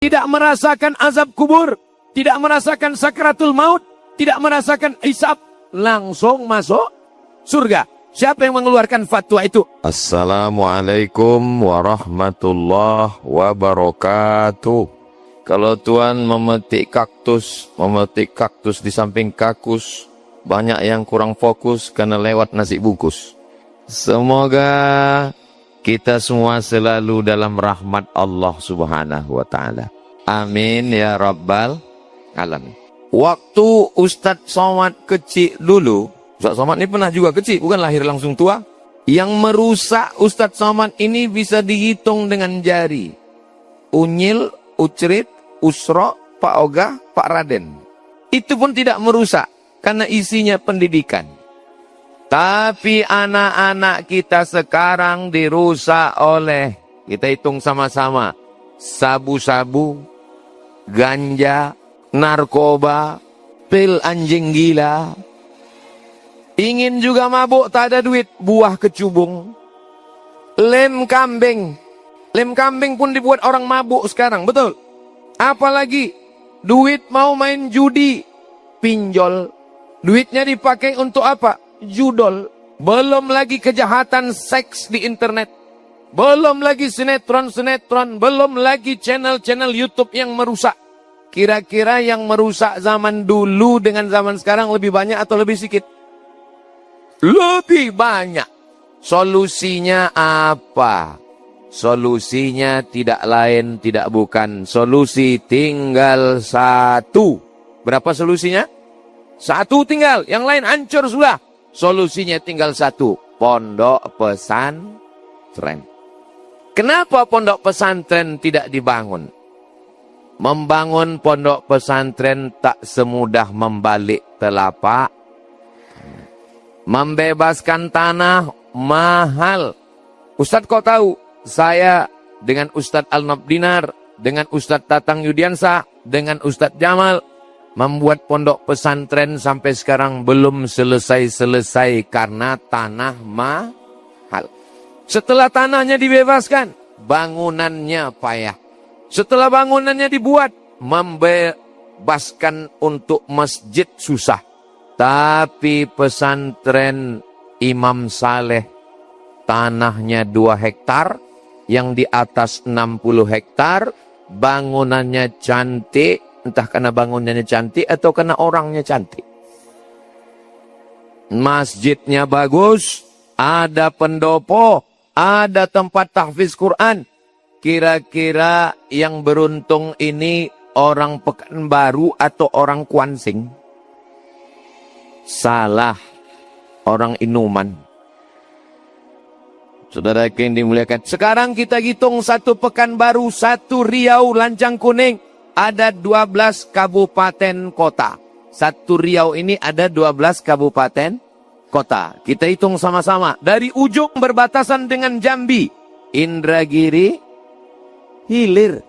tidak merasakan azab kubur, tidak merasakan sakratul maut, tidak merasakan hisab, langsung masuk surga. Siapa yang mengeluarkan fatwa itu? Assalamualaikum warahmatullahi wabarakatuh. Kalau Tuan memetik kaktus di samping kakus, banyak yang kurang fokus karena lewat nasi bungkus. Semoga kita semua selalu dalam rahmat Allah Subhanahu wa Ta'ala. Amin ya Rabbal Alamin. Waktu Ustadz Somad kecil dulu, Ustadz Somad ini pernah juga kecil, bukan lahir langsung tua. Yang merusak Ustadz Somad ini bisa dihitung dengan jari. Unyil, Ucrit, Usro, Pak Ogah, Pak Raden. Itu pun tidak merusak, karena isinya pendidikan. Tapi anak-anak kita sekarang dirusak oleh, kita hitung sama-sama, sabu-sabu, ganja, narkoba, pil anjing gila. Ingin juga mabuk, tak ada duit, buah kecubung. Lem kambing. Lem kambing pun dibuat orang mabuk sekarang, betul? Apalagi duit mau main judi, pinjol. Duitnya dipakai untuk apa? Judol. Belum lagi kejahatan seks di internet. Belum lagi sinetron-sinetron. Belum lagi channel-channel YouTube yang merusak. Kira-kira yang merusak zaman dulu dengan zaman sekarang lebih banyak atau lebih sedikit? Lebih banyak. Solusinya apa? Solusinya tidak lain, tidak bukan. Solusi tinggal satu. Berapa solusinya? Satu tinggal. Yang lain hancur sudah. Solusinya tinggal satu. Pondok pesantren. Kenapa pondok pesantren tidak dibangun? Membangun pondok pesantren tak semudah membalik telapak. Membebaskan tanah mahal. Ustadz kau tahu, saya dengan Ustadz Al-Nabdinar, dengan Ustadz Tatang Yudiansa, dengan Ustadz Jamal, membuat pondok pesantren sampai sekarang belum selesai-selesai karena tanah mahal. Setelah tanahnya dibebaskan, bangunannya payah. Setelah bangunannya dibuat, membebaskan untuk masjid susah. Tapi pesantren Imam Saleh, tanahnya 2 hektar, yang di atas 60 hektar, bangunannya cantik, entah karena bangunannya cantik atau karena orangnya cantik. Masjidnya bagus, ada pendopo, ada tempat tahfiz Quran. Kira-kira yang beruntung ini orang Pekanbaru atau orang Kuansing? Salah, orang Inuman. Saudara yang dimuliakan, sekarang kita hitung satu Pekanbaru, satu Riau, Lancang Kuning, ada 12 kabupaten kota. Satu Riau ini ada 12 kabupaten kota. Kita hitung sama-sama. Dari ujung berbatasan dengan Jambi, Indragiri Hilir.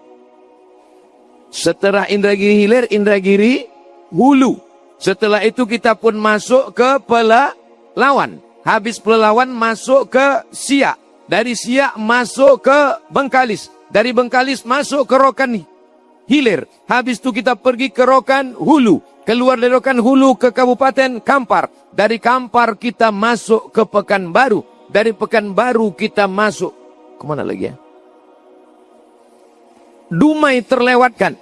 Setelah Indragiri Hilir, Indragiri Hulu. Setelah itu kita pun masuk ke Pelalawan. Habis Pelalawan masuk ke Siak. Dari Siak masuk ke Bengkalis. Dari Bengkalis masuk ke Rokan Hilir. Habis itu kita pergi ke Rokan Hulu. Keluar dari Rokan Hulu ke Kabupaten Kampar. Dari Kampar kita masuk ke Pekanbaru. Dari Pekanbaru kita masuk. Kemana lagi ya? Dumai terlewatkan.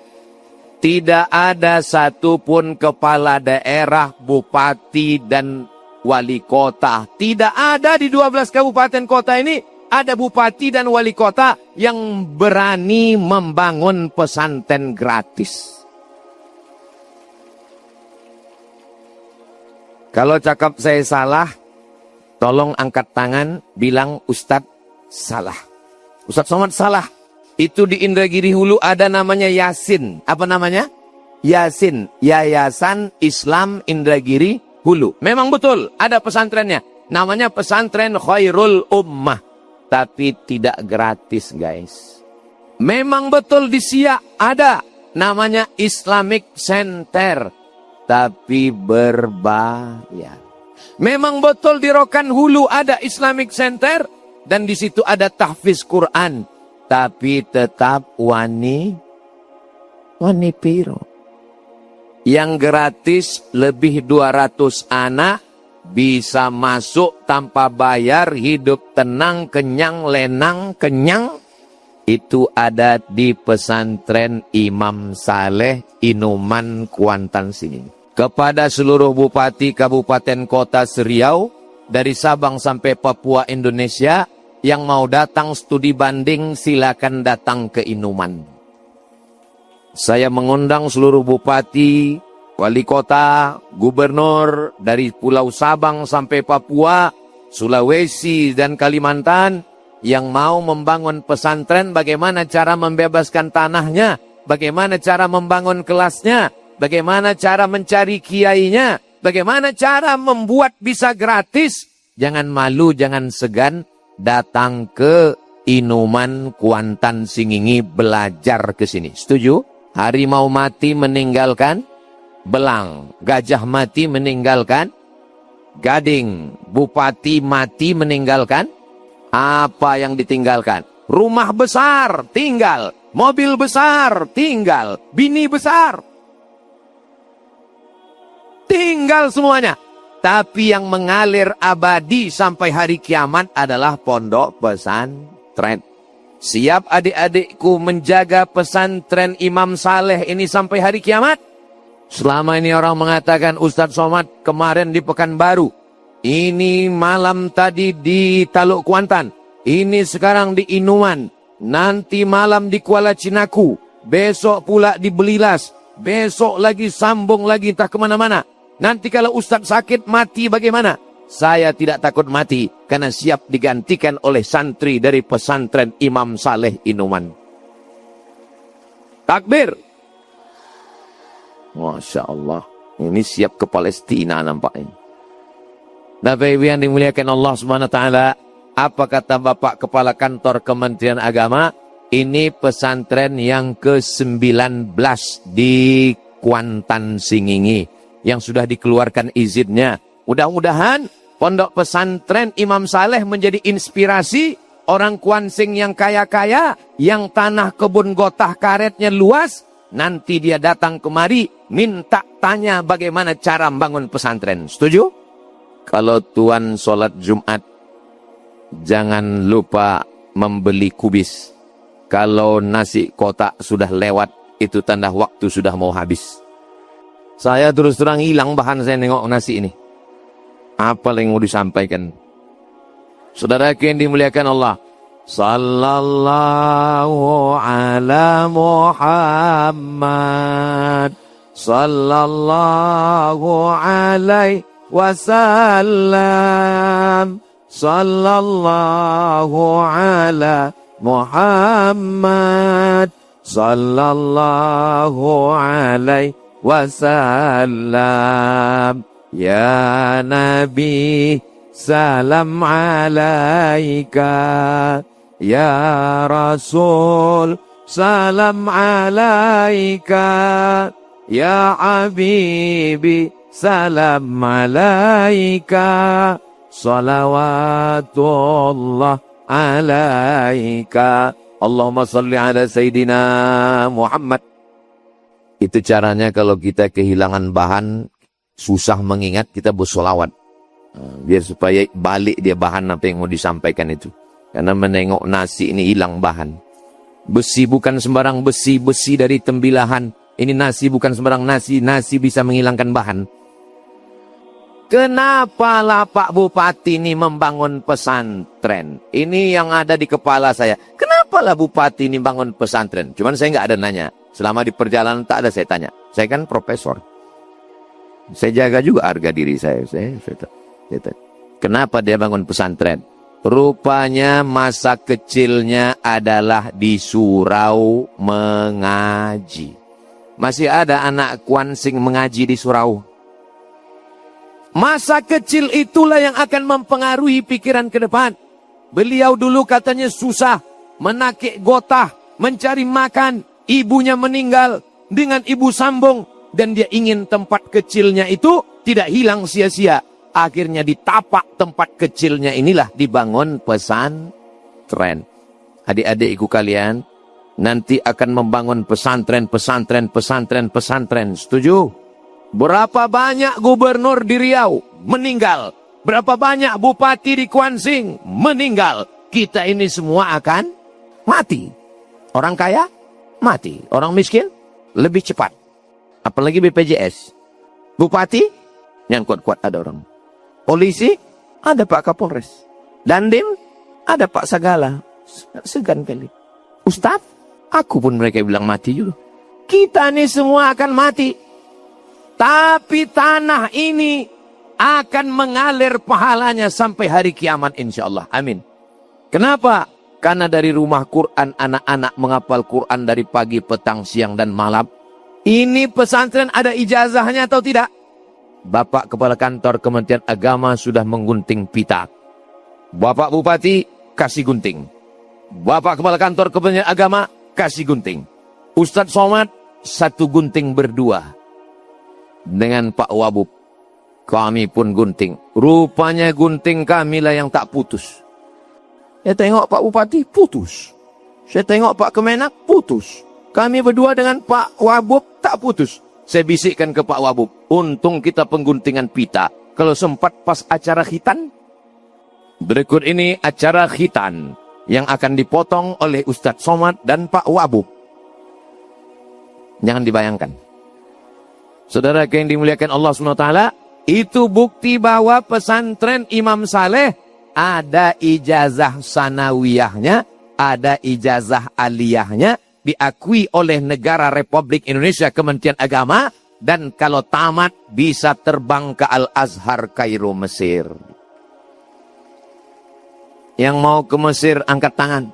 Tidak ada satupun kepala daerah, bupati, dan wali kota. Tidak ada di 12 kabupaten kota ini, ada bupati dan wali kota yang berani membangun pesantren gratis. Kalau cakap saya salah, tolong angkat tangan, bilang Ustadz salah. Ustadz Somad salah. Itu di Indragiri Hulu ada namanya Yasin. Apa namanya? Yasin. Yayasan Islam Indragiri Hulu. Memang betul ada pesantrennya. Namanya pesantren Khairul Ummah. Tapi tidak gratis, guys. Memang betul di Siak ada. Namanya Islamic Center. Tapi berbayar. Memang betul di Rokan Hulu ada Islamic Center. Dan di situ ada tahfiz Quran. Tapi tetap wani Wani piro. Yang gratis lebih 200 anak bisa masuk tanpa bayar, hidup tenang, kenyang, lenang, kenyang. Itu ada di pesantren Imam Saleh Inuman Kuantan sini. Kepada seluruh bupati kabupaten kota Seriau dari Sabang sampai Papua Indonesia yang mau datang studi banding silakan datang ke Inuman. Saya mengundang seluruh bupati, wali kota, gubernur dari Pulau Sabang sampai Papua, Sulawesi dan Kalimantan yang mau membangun pesantren, bagaimana cara membebaskan tanahnya, bagaimana cara membangun kelasnya, bagaimana cara mencari kiainya, bagaimana cara membuat bisa gratis. Jangan malu, jangan segan, datang ke Inuman Kuantan Singingi belajar ke sini. Setuju? Harimau mati meninggalkan belang, gajah mati meninggalkan gading, bupati mati meninggalkan apa yang ditinggalkan? Rumah besar tinggal, mobil besar tinggal, bini besar tinggal semuanya. Tapi yang mengalir abadi sampai hari kiamat adalah pondok pesantren. Siap adik-adikku menjaga pesantren Imam Saleh ini sampai hari kiamat? Selama ini orang mengatakan Ustadz Somad kemarin di Pekanbaru, ini malam tadi di Taluk Kuantan, ini sekarang di Inuman, nanti malam di Kuala Cinaku, besok pula di Belilas, besok lagi sambung lagi entah kemana-mana. Nanti kalau Ustadz sakit mati bagaimana? Saya tidak takut mati karena siap digantikan oleh santri dari pesantren Imam Saleh Inuman. Takbir. Masya Allah. Ini siap ke Palestina nampaknya. Bapak Ibu yang dimuliakan Allah SWT, apa kata Bapak Kepala Kantor Kementerian Agama? Ini pesantren yang ke-19 di Kuantan Singingi yang sudah dikeluarkan izinnya. Mudah-mudahan pondok pesantren Imam Saleh menjadi inspirasi orang Kuansing yang kaya-kaya, yang tanah kebun gotah karetnya luas. Nanti dia datang kemari, minta tanya bagaimana cara membangun pesantren. Setuju? Kalau tuan sholat Jumat, jangan lupa membeli kubis. Kalau nasi kotak sudah lewat, itu tanda waktu sudah mau habis. Saya terus terang hilang bahan saya nengok nasi ini. Apa yang mau disampaikan? Saudara yang dimuliakan Allah. Sallallahu ala Muhammad. Sallallahu alaihi wasallam. Sallallahu ala Muhammad. Sallallahu alaihi wasallam. Ya Nabi, salam alaika. Ya Rasul, salam alaika. Ya Habibi, salam alaika. Salawatullah alaika. Allahumma salli ala Sayyidina Muhammad. Itu caranya kalau kita kehilangan bahan, susah mengingat, kita bersolawat. Biar supaya balik dia bahan apa yang mau disampaikan itu. Karena menengok nasi ini hilang bahan. Besi bukan sembarang besi, besi dari tembilahan. Ini nasi bukan sembarang nasi, nasi bisa menghilangkan bahan. Kenapa lah Pak Bupati ini membangun pesantren? Ini yang ada di kepala saya. Kenapa lah Bupati ini bangun pesantren? Cuman saya nggak ada nanya. Selama di perjalanan tak ada saya tanya. Saya kan profesor. Saya jaga juga harga diri saya. Kenapa dia bangun pesantren? Rupanya masa kecilnya adalah di surau mengaji. Masih ada anak Kuansing mengaji di surau. Masa kecil itulah yang akan mempengaruhi pikiran ke depan. Beliau dulu katanya susah, menakik gotah, mencari makan. Ibunya meninggal, dengan ibu sambung. Dan dia ingin tempat kecilnya itu tidak hilang sia-sia. Akhirnya di tapak tempat kecilnya inilah dibangun pesantren. Adik-adikku kalian, nanti akan membangun pesantren. Setuju? Berapa banyak gubernur di Riau meninggal? Berapa banyak bupati di Kuansing meninggal? Kita ini semua akan mati. Orang kaya mati, orang miskin lebih cepat. Apalagi BPJS. Bupati yang kuat-kuat ada orang. Polisi ada Pak Kapolres. Dandim ada Pak Sagala. Segan kali. Ustaz, aku pun mereka bilang mati juga. Kita ini semua akan mati. Tapi tanah ini akan mengalir pahalanya sampai hari kiamat insyaAllah. Amin. Kenapa? Karena dari rumah Quran anak-anak menghafal Quran dari pagi, petang, siang, dan malam. Ini pesantren ada ijazahnya atau tidak? Bapak Kepala Kantor Kementerian Agama sudah menggunting pita. Bapak Bupati kasih gunting. Bapak Kepala Kantor Kementerian Agama kasih gunting. Ustadz Somad satu gunting berdua. Dengan Pak Wabub, kami pun gunting. Rupanya gunting kami lah yang tak putus. Saya tengok Pak Bupati, putus. Saya tengok Pak Kemenak, putus. Kami berdua dengan Pak Wabub, tak putus. Saya bisikkan ke Pak Wabub, untung kita pengguntingan pita. Kalau sempat pas acara khitan. Berikut ini acara khitan yang akan dipotong oleh Ustadz Somad dan Pak Wabub. Jangan dibayangkan. Saudara yang dimuliakan Allah SWT, itu bukti bahwa pesantren Imam Saleh ada ijazah sanawiyahnya, ada ijazah aliyahnya, diakui oleh negara Republik Indonesia Kementerian Agama, dan kalau tamat bisa terbang ke Al-Azhar Kairo Mesir. Yang mau ke Mesir angkat tangan.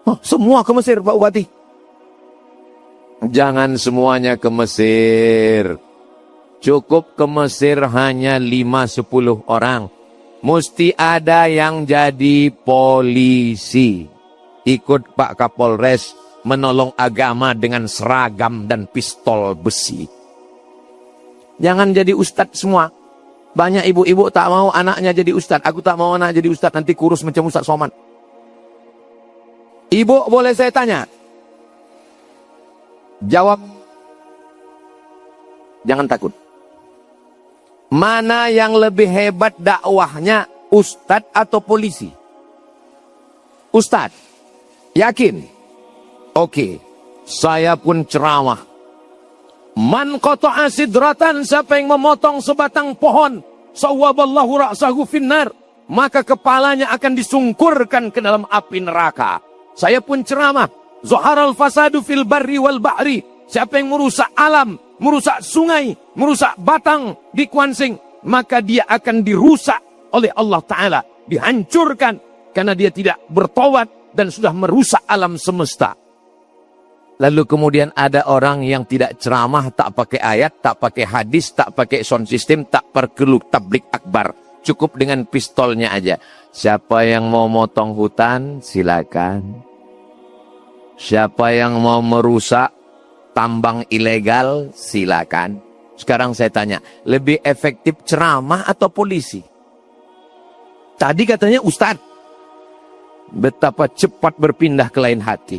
Oh, semua ke Mesir Pak Bupati. Jangan semuanya ke Mesir. Cukup ke Mesir hanya 5-10 orang. Mesti ada yang jadi polisi. Ikut Pak Kapolres menolong agama dengan seragam dan pistol besi. Jangan jadi ustadz semua. Banyak ibu-ibu tak mau anaknya jadi ustadz. Aku tak mau anak jadi ustadz, nanti kurus macam Ustadz Somad. Ibu boleh saya tanya? Jawab. Jangan takut. Mana yang lebih hebat dakwahnya, ustadz atau polisi? Ustadz. Yakin? Oke. Saya pun ceramah. Man qata'a sidratan, siapa yang memotong sebatang pohon, sawwaballahu ra'sahu finnar, maka kepalanya akan disungkurkan ke dalam api neraka. Saya pun ceramah. Zaharal fasadu fil barri wal bahri. Siapa yang merusak alam, merusak sungai, merusak batang di Kuansing, maka dia akan dirusak oleh Allah Ta'ala. Dihancurkan karena dia tidak bertobat dan sudah merusak alam semesta. Lalu kemudian ada orang yang tidak ceramah, tak pakai ayat, tak pakai hadis, tak pakai sound system, tak perlu tablik akbar. Cukup dengan pistolnya aja. Siapa yang mau motong hutan, silakan. Siapa yang mau merusak tambang ilegal, silakan. Sekarang saya tanya, lebih efektif ceramah atau polisi? Tadi katanya ustadz. Betapa cepat berpindah ke lain hati.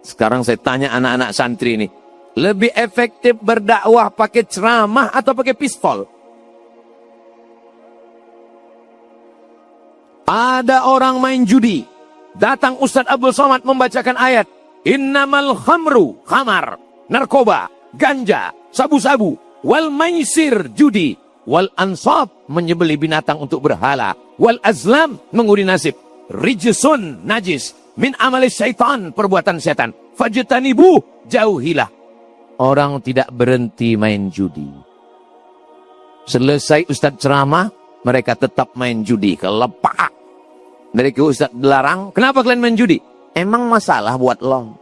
Sekarang saya tanya anak-anak santri ini, lebih efektif berdakwah pakai ceramah atau pakai pistol? Ada orang main judi. Datang Ustadz Abdul Somad membacakan ayat. Innamal khamru, khamar, narkoba, ganja, sabu-sabu, wal maisir, judi, wal ansab, menyembelih binatang untuk berhala, wal azlam, mengundi nasib, rijsun, najis, min amalis syaitan, perbuatan setan, fajtanibu, jauhilah. Orang tidak berhenti main judi. Selesai Ustadz ceramah, mereka tetap main judi. Kelepak. Dari ke Ustadz dilarang, kenapa kalian main judi? Emang masalah buat lo.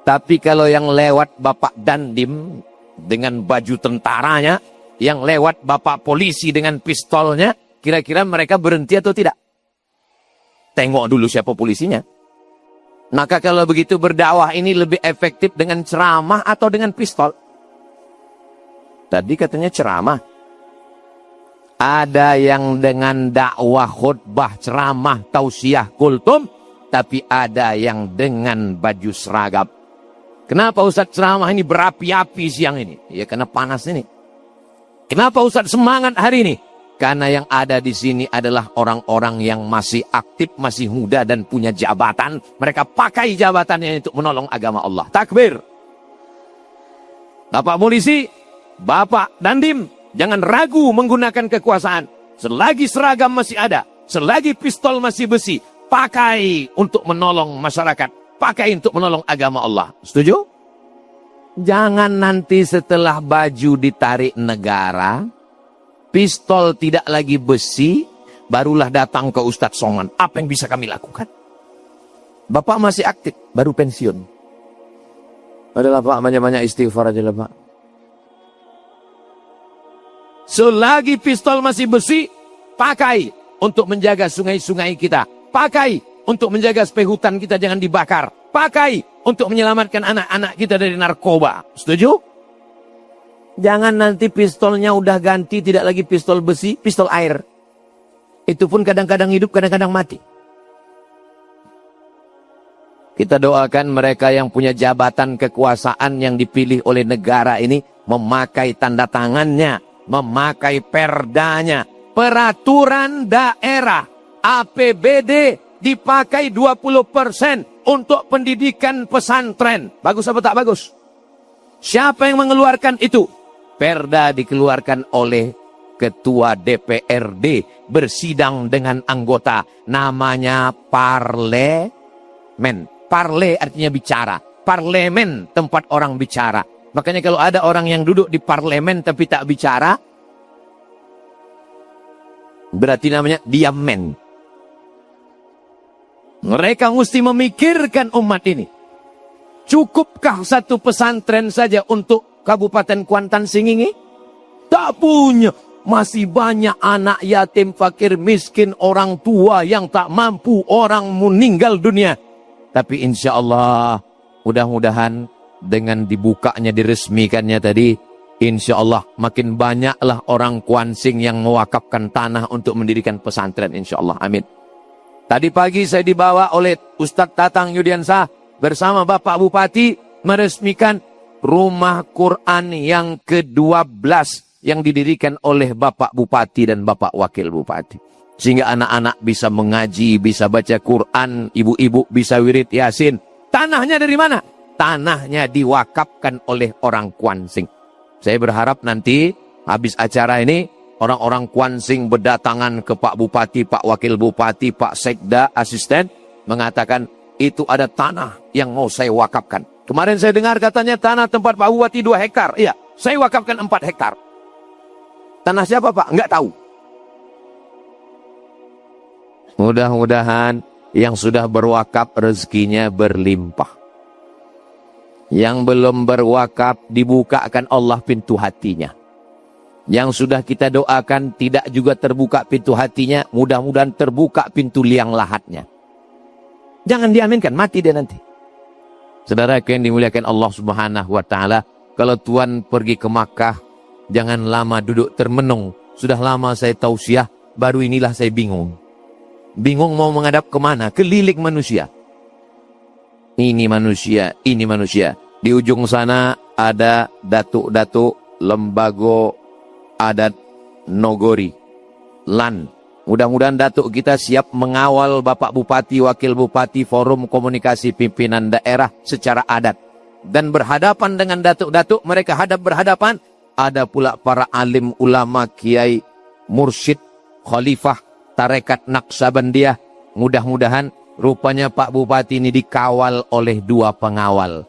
Tapi kalau yang lewat Bapak Dandim dengan baju tentaranya, yang lewat Bapak polisi dengan pistolnya, kira-kira mereka berhenti atau tidak? Tengok dulu siapa polisinya. Maka kalau begitu berdakwah ini lebih efektif dengan ceramah atau dengan pistol? Tadi katanya ceramah. Ada yang dengan dakwah, khutbah, ceramah, tausiah, kultum tapi ada yang dengan baju seragam. Kenapa Ustadz ceramah ini berapi-api siang ini? Ya karena panas ini. Kenapa Ustadz semangat hari ini? Karena yang ada di sini adalah orang-orang yang masih aktif, masih muda dan punya jabatan. Mereka pakai jabatannya untuk menolong agama Allah. Takbir. Bapak polisi, Bapak Dandim, jangan ragu menggunakan kekuasaan. Selagi seragam masih ada, selagi pistol masih besi, pakai untuk menolong masyarakat. Pakai untuk menolong agama Allah. Setuju? Jangan nanti setelah baju ditarik negara, pistol tidak lagi besi, barulah datang ke Ustadz Somad. Apa yang bisa kami lakukan? Bapak masih aktif, baru pensiun. Adalah Pak, banyak-banyak istighfar aja lah Pak. Selagi pistol masih besi, pakai untuk menjaga sungai-sungai kita. Pakai untuk menjaga supaya hutan kita jangan dibakar. Pakai untuk menyelamatkan anak-anak kita dari narkoba. Setuju? Jangan nanti pistolnya udah ganti, tidak lagi pistol besi, pistol air. Itu pun kadang-kadang hidup, kadang-kadang mati. Kita doakan mereka yang punya jabatan kekuasaan yang dipilih oleh negara ini, memakai tanda tangannya, memakai perdanya, peraturan daerah, APBD dipakai 20% untuk pendidikan pesantren. Bagus apa tak bagus? Siapa yang mengeluarkan itu? Perda dikeluarkan oleh Ketua DPRD bersidang dengan anggota. Namanya parlemen. Parle artinya bicara. Parlemen tempat orang bicara. Makanya kalau ada orang yang duduk di parlemen tapi tak bicara, berarti namanya diamen. Mereka mesti memikirkan umat ini. Cukupkah satu pesantren saja untuk Kabupaten Kuantan Singingi? Tak punya. Masih banyak anak yatim, fakir, miskin, orang tua yang tak mampu, orang meninggal dunia. Tapi insya Allah, mudah-mudahan dengan dibukanya, diresmikannya tadi, insya Allah makin banyaklah orang Kuansing yang mewakafkan tanah untuk mendirikan pesantren. Insya Allah, amin. Tadi pagi saya dibawa oleh Ustadz Tatang Yudiansah bersama Bapak Bupati meresmikan rumah Quran yang ke-12 yang didirikan oleh Bapak Bupati dan Bapak Wakil Bupati. Sehingga anak-anak bisa mengaji, bisa baca Quran, ibu-ibu bisa wirid Yasin. Tanahnya dari mana? Tanahnya diwakafkan oleh orang Kuansing. Saya berharap nanti habis acara ini, orang-orang Kuansing berdatangan ke Pak Bupati, Pak Wakil Bupati, Pak Sekda, asisten, mengatakan itu ada tanah yang mau saya wakafkan. Kemarin saya dengar katanya tanah tempat Pak Bupati 2 hektar. Iya, saya wakafkan 4 hektar. Tanah siapa Pak? Enggak tahu. Mudah-mudahan yang sudah berwakaf rezekinya berlimpah. Yang belum berwakaf dibukakan Allah pintu hatinya. Yang sudah kita doakan tidak juga terbuka pintu hatinya, mudah-mudahan terbuka pintu liang lahatnya. Jangan diaminkan, mati dia nanti. Saudara yang dimuliakan Allah Subhanahu wa taala, kalau Tuhan pergi ke Makkah, jangan lama duduk termenung. Sudah lama saya tausiah, baru inilah saya bingung. Bingung mau menghadap kemana? Keliling manusia. Ini manusia, ini manusia. Di ujung sana ada datuk-datuk lembago adat Nogori. LAN. Mudah-mudahan datuk kita siap mengawal Bapak Bupati, Wakil Bupati, Forum Komunikasi Pimpinan Daerah secara adat. Dan berhadapan dengan datuk-datuk, mereka berhadapan. Ada pula para alim ulama, kiai, mursyid, khalifah, tarekat Naqsabandiyah. Mudah-mudahan rupanya Pak Bupati ini dikawal oleh 2 pengawal.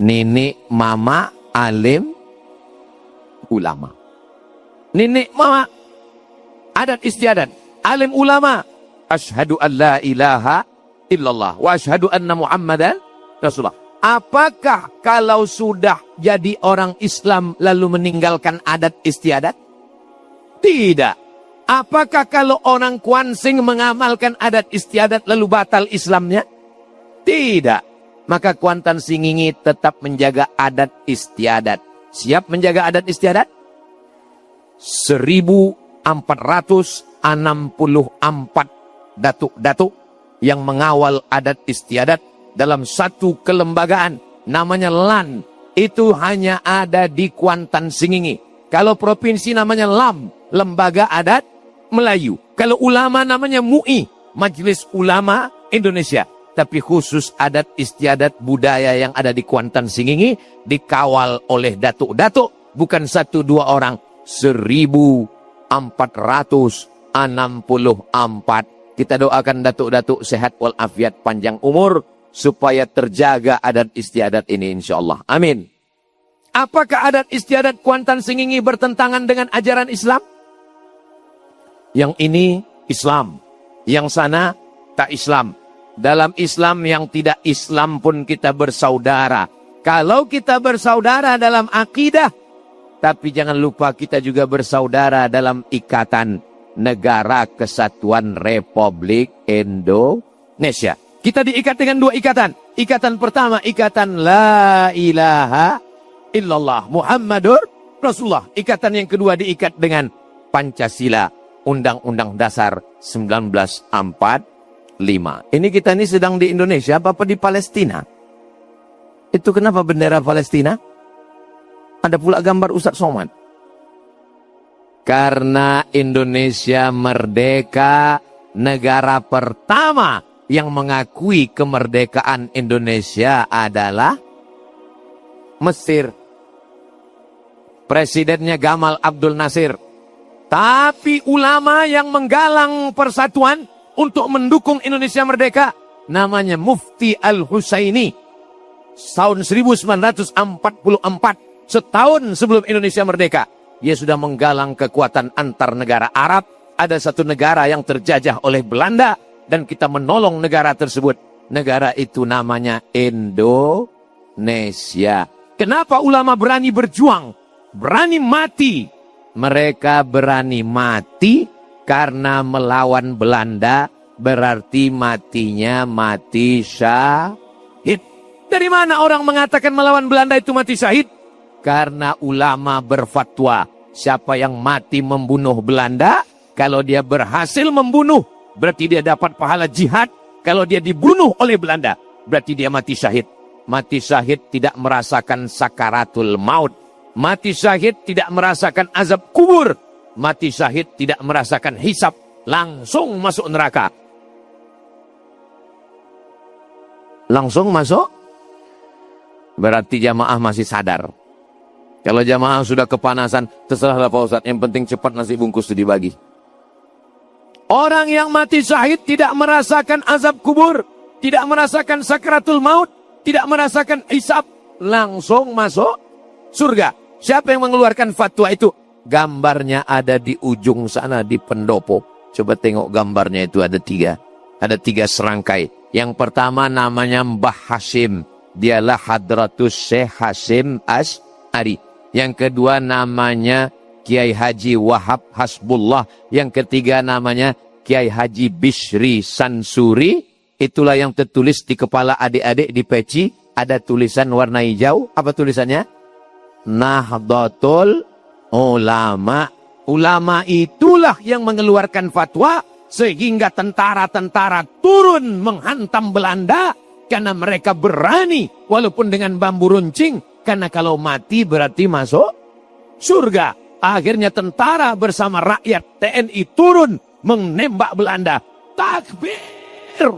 Nenek, mama, alim, ulama. Nenek, mama, adat istiadat. Alim, ulama. Asyhadu an la ilaha illallah. Wa asyhadu anna Muhammadan Rasulullah. Apakah kalau sudah jadi orang Islam lalu meninggalkan adat istiadat? Tidak. Apakah kalau orang Kuansing mengamalkan adat istiadat lalu batal Islamnya? Tidak. Maka Kuantan Singingi tetap menjaga adat istiadat. Siap menjaga adat istiadat? 1464 datuk-datuk yang mengawal adat istiadat dalam satu kelembagaan namanya LAN. Itu hanya ada di Kuantan Singingi. Kalau provinsi namanya LAM, Lembaga Adat Melayu. Kalau ulama namanya MUI, Majelis Ulama Indonesia. Tapi khusus adat istiadat budaya yang ada di Kuantan Singingi dikawal oleh datuk-datuk, bukan 1-2 orang, 1464. Kita doakan datuk-datuk sehat walafiat, panjang umur, supaya terjaga adat istiadat ini insyaallah. Amin. Apakah adat istiadat Kuantan Singingi bertentangan dengan ajaran Islam? Yang ini Islam, yang sana tak Islam. Dalam Islam yang tidak Islam pun kita bersaudara. Kalau kita bersaudara dalam akidah, tapi jangan lupa kita juga bersaudara dalam ikatan Negara Kesatuan Republik Indonesia. Kita diikat dengan 2 ikatan. Ikatan pertama, ikatan La ilaha illallah Muhammadur Rasulullah. Ikatan yang kedua diikat dengan Pancasila, Undang-Undang Dasar 1945. Ini kita ini sedang di Indonesia apa di Palestina? Itu kenapa bendera Palestina? Ada pula gambar Ustadz Somad. Karena Indonesia merdeka, negara pertama yang mengakui kemerdekaan Indonesia adalah Mesir. Presidennya Gamal Abdul Nasir. Tapi ulama yang menggalang persatuan untuk mendukung Indonesia merdeka namanya Mufti Al-Husaini. Tahun 1944, setahun sebelum Indonesia merdeka, dia sudah menggalang kekuatan antar negara Arab. Ada satu negara yang terjajah oleh Belanda dan kita menolong negara tersebut. Negara itu namanya Indonesia. Kenapa ulama berani berjuang? Berani mati. Mereka berani mati karena melawan Belanda, berarti matinya mati syahid. Dari mana orang mengatakan melawan Belanda itu mati syahid? Karena ulama berfatwa, siapa yang mati membunuh Belanda, kalau dia berhasil membunuh, berarti dia dapat pahala jihad. Kalau dia dibunuh oleh Belanda, berarti dia mati syahid. Mati syahid tidak merasakan sakaratul maut. Mati syahid tidak merasakan azab kubur. Mati syahid tidak merasakan hisab. Langsung masuk neraka. Langsung masuk? Berarti jamaah masih sadar. Kalau jamaah sudah kepanasan, terserahlah Pak Ustadz. Yang penting cepat nasi bungkus itu dibagi. Orang yang mati syahid tidak merasakan azab kubur. Tidak merasakan sakaratul maut. Tidak merasakan hisab. Langsung masuk surga. Siapa yang mengeluarkan fatwa itu? Gambarnya ada di ujung sana di pendopo. Coba tengok gambarnya itu ada 3. Ada 3 serangkai. Yang pertama namanya Mbah Hashim. Dialah Hadratus Syekh Hashim Asy'ari. Yang kedua namanya Kiai Haji Wahab Hasbullah. Yang ketiga namanya Kiai Haji Bishri Sansuri. Itulah yang tertulis di kepala adik-adik di peci. Ada tulisan warna hijau. Apa tulisannya? Nahdlatul Ulama. Ulama itulah yang mengeluarkan fatwa sehingga tentara-tentara turun menghantam Belanda karena mereka berani walaupun dengan bambu runcing, karena kalau mati berarti masuk surga. Akhirnya tentara bersama rakyat TNI turun menembak Belanda. Takbir.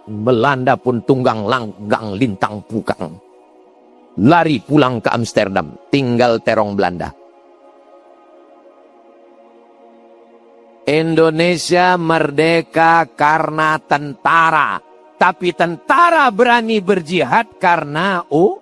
Belanda pun tunggang langgang lintang pukang. Lari pulang ke Amsterdam, tinggal terong Belanda. Indonesia merdeka karena tentara. Tapi tentara berani berjihad karena ulama.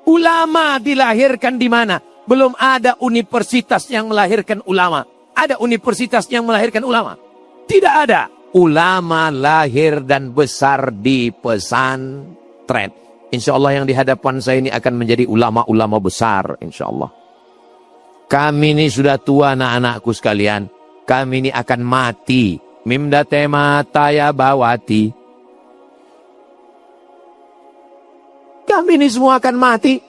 Ulama dilahirkan di mana? Belum ada universitas yang melahirkan ulama. Ada universitas yang melahirkan ulama? Tidak ada. Ulama lahir dan besar di pesantren. Insya Allah yang di hadapan saya ini akan menjadi ulama-ulama besar, insya Allah. Kami ini sudah tua anak-anakku sekalian. Kami ini akan mati. Mimda tema taya bawati. Kami ini semua akan mati.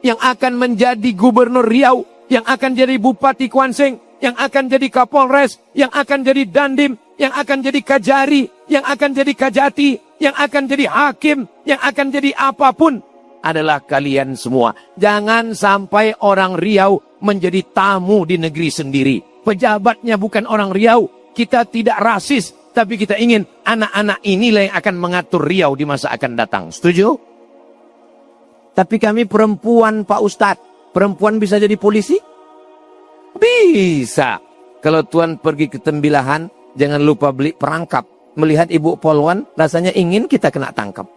Yang akan menjadi gubernur Riau, yang akan jadi Bupati Kuansing, yang akan jadi Kapolres, yang akan jadi Dandim, yang akan jadi Kajari, yang akan jadi Kajati, yang akan jadi hakim, yang akan jadi apapun adalah kalian semua. Jangan sampai orang Riau menjadi tamu di negeri sendiri. Pejabatnya bukan orang Riau. Kita tidak rasis, tapi kita ingin anak-anak inilah yang akan mengatur Riau di masa akan datang. Setuju? Tapi kami perempuan, Pak Ustadz. Perempuan bisa jadi polisi? Bisa. Kalau Tuan pergi ke Tembilahan, jangan lupa beli perangkap. Melihat Ibu Polwan, rasanya ingin kita kena tangkap.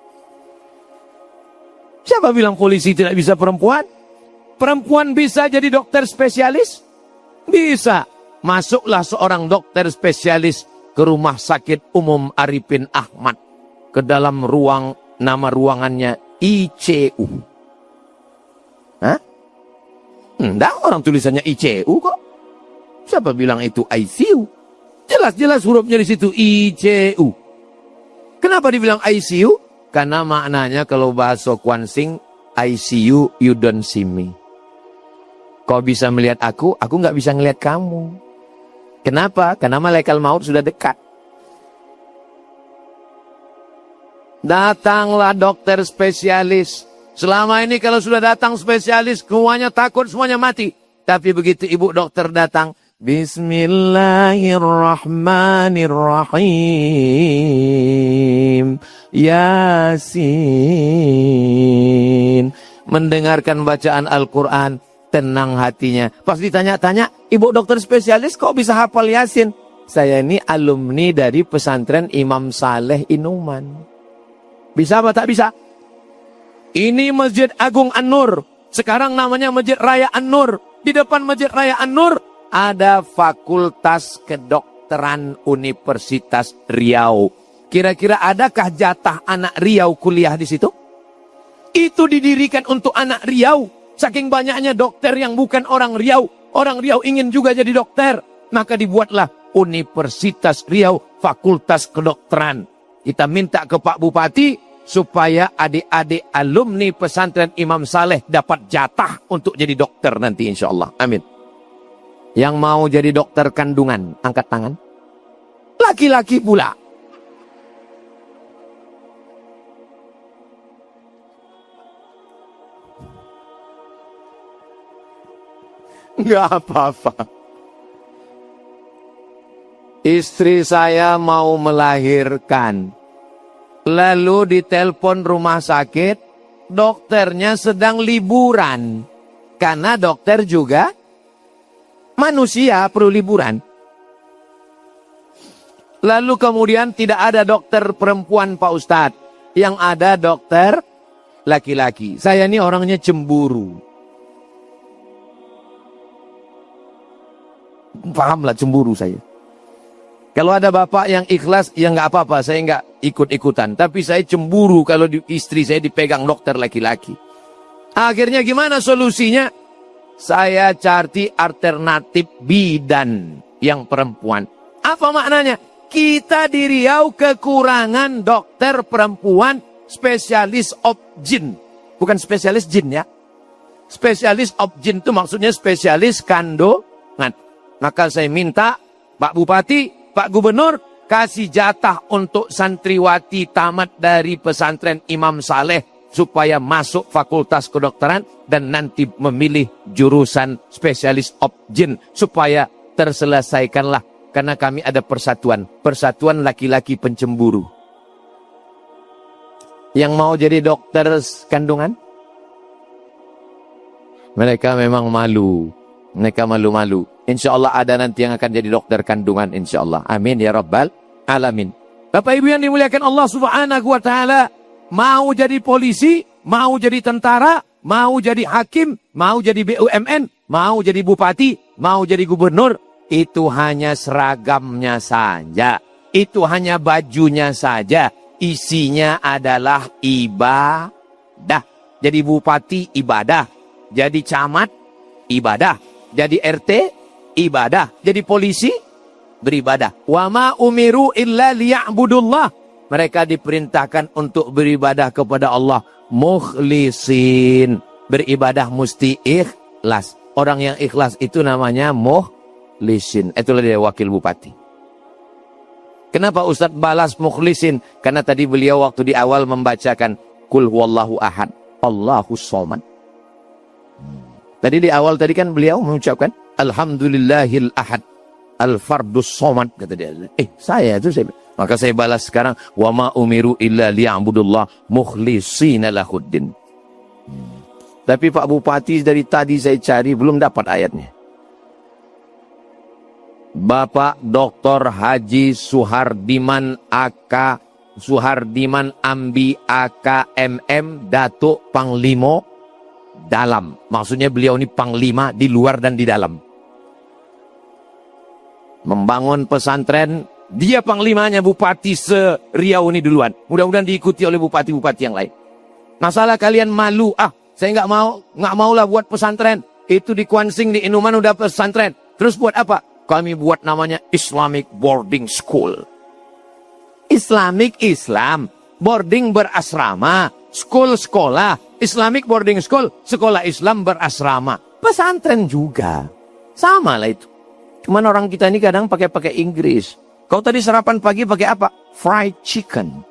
Siapa bilang polisi tidak bisa perempuan? Perempuan bisa jadi dokter spesialis? Bisa. Masuklah seorang dokter spesialis ke Rumah Sakit Umum Arifin Ahmad. Ke dalam ruang, nama ruangannya ICU. Hah? Enggak, orang tulisannya ICU kok. Siapa bilang itu ICU? Jelas-jelas hurufnya di situ ICU. Kenapa dibilang ICU? Karena maknanya kalau bahasa Kwansing, ICU, you don't see me. Kau bisa melihat aku nggak bisa ngelihat kamu. Kenapa? Karena malaikat maut sudah dekat. Datanglah dokter spesialis. Selama ini kalau sudah datang spesialis, semuanya takut, semuanya mati. Tapi begitu ibu dokter datang, Bismillahirrahmanirrahim. Yasin. Mendengarkan bacaan Al-Quran, tenang hatinya. Pas ditanya-tanya, ibu dokter spesialis kok bisa hafal Yasin? Saya ini alumni dari pesantren Imam Saleh Inuman. Bisa apa tak bisa? Ini Masjid Agung An-Nur. Sekarang namanya Masjid Raya An-Nur. Di depan Masjid Raya An-Nur ada Fakultas Kedokteran Universitas Riau. Kira-kira adakah jatah anak Riau kuliah di situ? Itu didirikan untuk anak Riau. Saking banyaknya dokter yang bukan orang Riau. Orang Riau ingin juga jadi dokter. Maka dibuatlah Universitas Riau Fakultas Kedokteran. Kita minta ke Pak Bupati supaya adik-adik alumni pesantren Imam Saleh dapat jatah untuk jadi dokter nanti insya Allah. Amin. Yang mau jadi dokter kandungan, angkat tangan. Laki-laki pula. Nggak apa-apa. Istri saya mau melahirkan. Lalu ditelepon rumah sakit, dokternya sedang liburan. Karena dokter juga manusia, perlu liburan. Lalu kemudian tidak ada dokter perempuan Pak Ustadz. Yang ada dokter laki-laki. Saya ini orangnya cemburu. Pahamlah cemburu saya. Kalau ada bapak yang ikhlas, ya nggak apa-apa, saya nggak ikut-ikutan. Tapi saya cemburu kalau istri saya dipegang dokter laki-laki. Akhirnya gimana solusinya? Saya cari alternatif bidan yang perempuan. Apa maknanya? Kita di Riau kekurangan dokter perempuan spesialis obgyn. Bukan spesialis jin ya. Spesialis obgyn itu maksudnya spesialis kandungan. Maka saya minta Pak Bupati, Pak Gubernur, kasih jatah untuk santriwati tamat dari pesantren Imam Saleh supaya masuk fakultas kedokteran dan nanti memilih jurusan spesialis obgyn supaya terselesaikanlah karena kami ada persatuan laki-laki pencemburu. Yang mau jadi dokter kandungan? Mereka memang malu. Mereka malu-malu. Insya Allah ada nanti yang akan jadi dokter kandungan. Insya Allah. Amin ya Rabbal Alamin. Bapak Ibu yang dimuliakan Allah Subhanahu wa Ta'ala. Mau jadi polisi, mau jadi tentara, mau jadi hakim, mau jadi BUMN, mau jadi bupati, mau jadi gubernur. Itu hanya seragamnya saja. Itu hanya bajunya saja. Isinya adalah ibadah. Jadi bupati ibadah. Jadi camat ibadah. Jadi RT ibadah. Jadi polisi beribadah. Wa ma umiru illa liya'budullah. Mereka diperintahkan untuk beribadah kepada Allah mukhlisin. Beribadah mesti ikhlas. Orang yang ikhlas itu namanya mukhlisin. Itulah dia wakil bupati. Kenapa Ustadz balas mukhlisin? Karena tadi beliau waktu di awal membacakan Qul huwallahu ahad, Allahus somad. Tadi di awal tadi kan beliau mengucapkan Alhamdulillahil ahad, al-fardus somad, kata dia. Maka saya balas sekarang, wa ma umiru illa liya'budullah mukhlishina lahuddin. Tapi Pak Bupati dari tadi saya cari belum dapat ayatnya. Bapak Dr. Haji Suhardiman AK Suhardiman Ambi AK MM Datuk Panglima Dalam. Maksudnya beliau ini panglima di luar dan di dalam. Membangun pesantren, dia panglimanya, bupati se-Riau ini duluan. Mudah-mudahan diikuti oleh bupati-bupati yang lain. Masalah kalian malu, saya nggak mau lah buat pesantren. Itu di Kuansing, di Inuman udah pesantren. Terus buat apa? Kami buat namanya Islamic Boarding School. Islamic Islam, boarding berasrama, school sekolah, Islamic boarding school, sekolah Islam berasrama. Pesantren juga, sama lah itu. Cuman orang kita ini kadang pakai Inggris. Kau tadi sarapan pagi pakai apa? Fried chicken.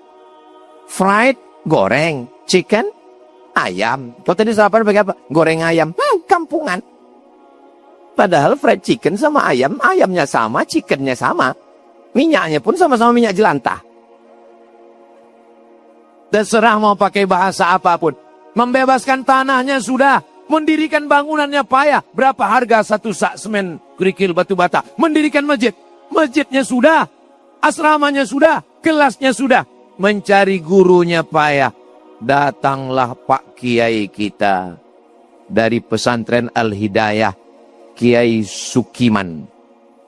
Fried, goreng. Chicken, ayam. Kau tadi sarapan pakai apa? Goreng ayam. Kampungan. Padahal fried chicken sama ayam, ayamnya sama, chickennya sama. Minyaknya pun sama-sama minyak jelantah. Terserah mau pakai bahasa apapun. Membebaskan tanahnya sudah. Mendirikan bangunannya payah. Berapa harga satu sak semen kerikil batu bata? Mendirikan masjid. Masjidnya sudah. Asramanya sudah. Kelasnya sudah. Mencari gurunya payah. Datanglah Pak Kiai kita. Dari pesantren Al-Hidayah. Kiai Sukiman.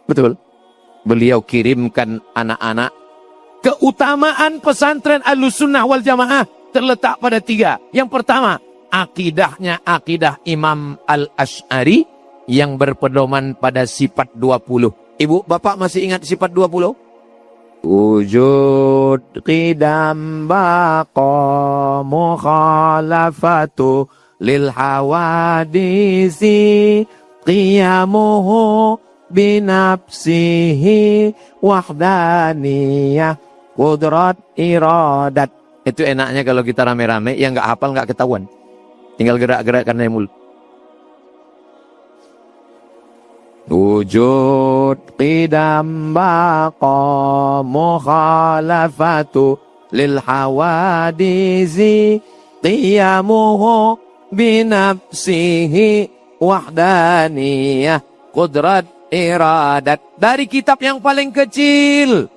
Betul. Beliau kirimkan anak-anak. Keutamaan pesantren Ahlussunnah wal Jamaah terletak pada 3. Yang pertama, akidahnya akidah Imam Al-Asy'ari yang berpedoman pada sifat 20. Ibu, bapak masih ingat sifat 20? Wujud qidam baqa mukhalafatu lil hawadisi qiyamuhu binafsihi wahdaniyah qudrat iradat. Itu enaknya kalau kita rame-rame, yang nggak hafal nggak ketahuan. Tinggal gerak-gerakkan dari mulut. Wujud qidam baqa mukhalafatu lil hawadisi qiyamuhu binafsihi wahdaniyah qudrat iradat. Dari kitab yang paling kecil,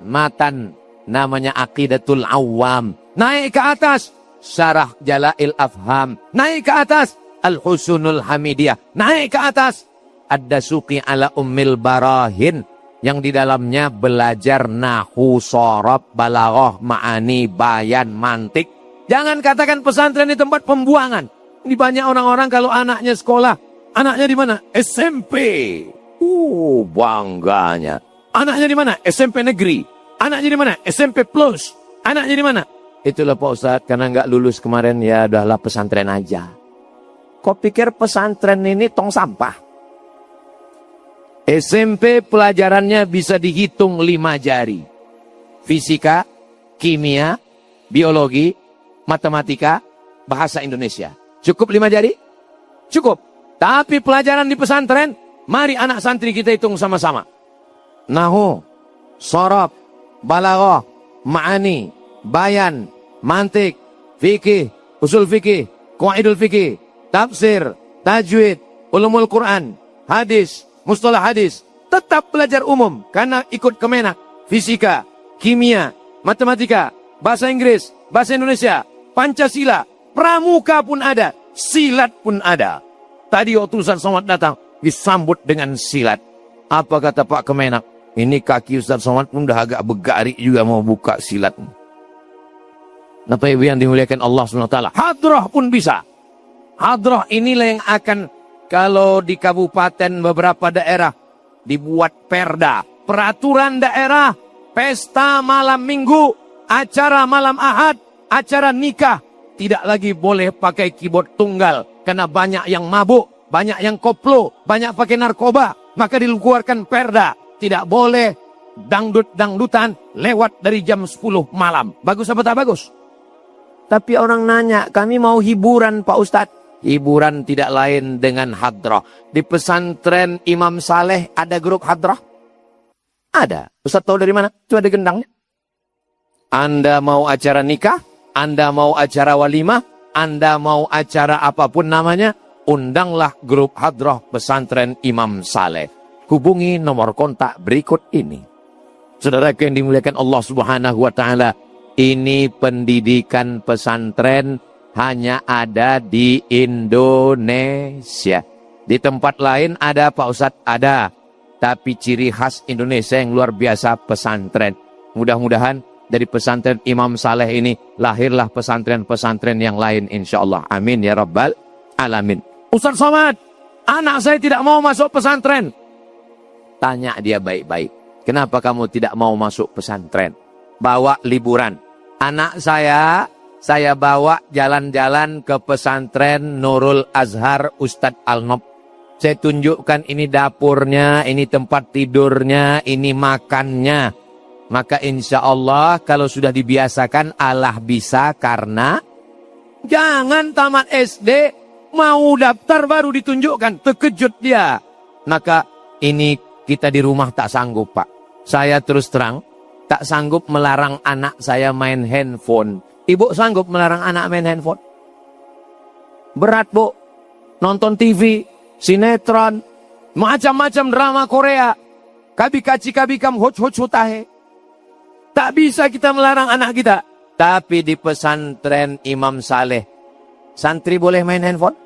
matan, namanya Aqidatul Awam. Naik ke atas, Syarah Jala'il Afham. Naik ke atas, Al-Husunul Hamidiyah. Naik ke atas, Ad-Dasuqi ala Ummil Barahin, yang di dalamnya belajar nahu, sorab, balaghah, ma'ani, bayan, mantik. Jangan katakan pesantren di tempat pembuangan. Ini banyak orang-orang kalau anaknya sekolah, anaknya di mana? SMP. Bangganya. Anaknya di mana? SMP negeri. Anaknya di mana? SMP plus. Anaknya di mana? Itulah Pak Ustadz, karena nggak lulus kemarin, ya udahlah pesantren aja. Kau pikir pesantren ini tong sampah? SMP pelajarannya bisa dihitung 5 jari. Fisika, kimia, biologi, matematika, bahasa Indonesia. Cukup 5 jari? Cukup. Tapi pelajaran di pesantren, mari anak santri kita hitung sama-sama. Nahu, sorab, balaghah, ma'ani, bayan, mantik, fikih, usul fikih, qawaidul fikih, tafsir, tajwid, ulumul Quran, hadis, mustalah hadis. Tetap belajar umum karena ikut Kemenak. Fisika, kimia, matematika, bahasa Inggris, bahasa Indonesia, Pancasila, pramuka pun ada, silat pun ada. Tadi waktu Ustaz Somad datang, disambut dengan silat. Apa kata Pak Kemenak? Ini kaki Ustaz Somad pun udah agak begari juga mau buka silat. Bapak Ibu yang dimuliakan Allah SWT. Hadrah pun bisa. Hadrah inilah yang akan, kalau di kabupaten beberapa daerah, dibuat perda. Peraturan daerah, pesta malam minggu, acara malam ahad, acara nikah. Tidak lagi boleh pakai keyboard tunggal. Karena banyak yang mabuk, banyak yang koplo, banyak pakai narkoba, maka dikeluarkan perda. Tidak boleh dangdut-dangdutan lewat dari jam 10 malam. Bagus apa tak bagus? Tapi orang nanya, kami mau hiburan Pak Ustadz. Hiburan tidak lain dengan hadrah. Di pesantren Imam Saleh ada grup hadrah? Ada. Ustadz tahu dari mana? Itu ada gendangnya. Anda mau acara nikah, Anda mau acara walimah, Anda mau acara apapun namanya, undanglah grup hadrah pesantren Imam Saleh. Hubungi nomor kontak berikut ini. Saudara yang dimuliakan Allah Subhanahu wa taala, ini pendidikan pesantren hanya ada di Indonesia. Di tempat lain ada Pak Ustadz? Ada. Tapi ciri khas Indonesia yang luar biasa pesantren. Mudah-mudahan dari pesantren Imam Saleh ini lahirlah pesantren-pesantren yang lain insyaallah. Amin ya rabbal alamin. Ustaz Somad, anak saya tidak mau masuk pesantren. Tanya dia baik-baik. Kenapa kamu tidak mau masuk pesantren? Bawa liburan. Anak saya bawa jalan-jalan ke pesantren Nurul Azhar Ustadz Al-Nob. Saya tunjukkan ini dapurnya, ini tempat tidurnya, ini makannya. Maka insya Allah kalau sudah dibiasakan Allah bisa, karena jangan tamat SD mau daftar baru ditunjukkan, terkejut dia. Maka ini kita di rumah tak sanggup Pak. Saya terus terang tak sanggup melarang anak saya main handphone. Ibu sanggup melarang anak main handphone? Berat Bu. Nonton TV, sinetron, macam-macam drama Korea. Kabikaci kabikam hoch hutahe. Tak bisa kita melarang anak kita. Tapi di pesantren Imam Saleh, santri boleh main handphone?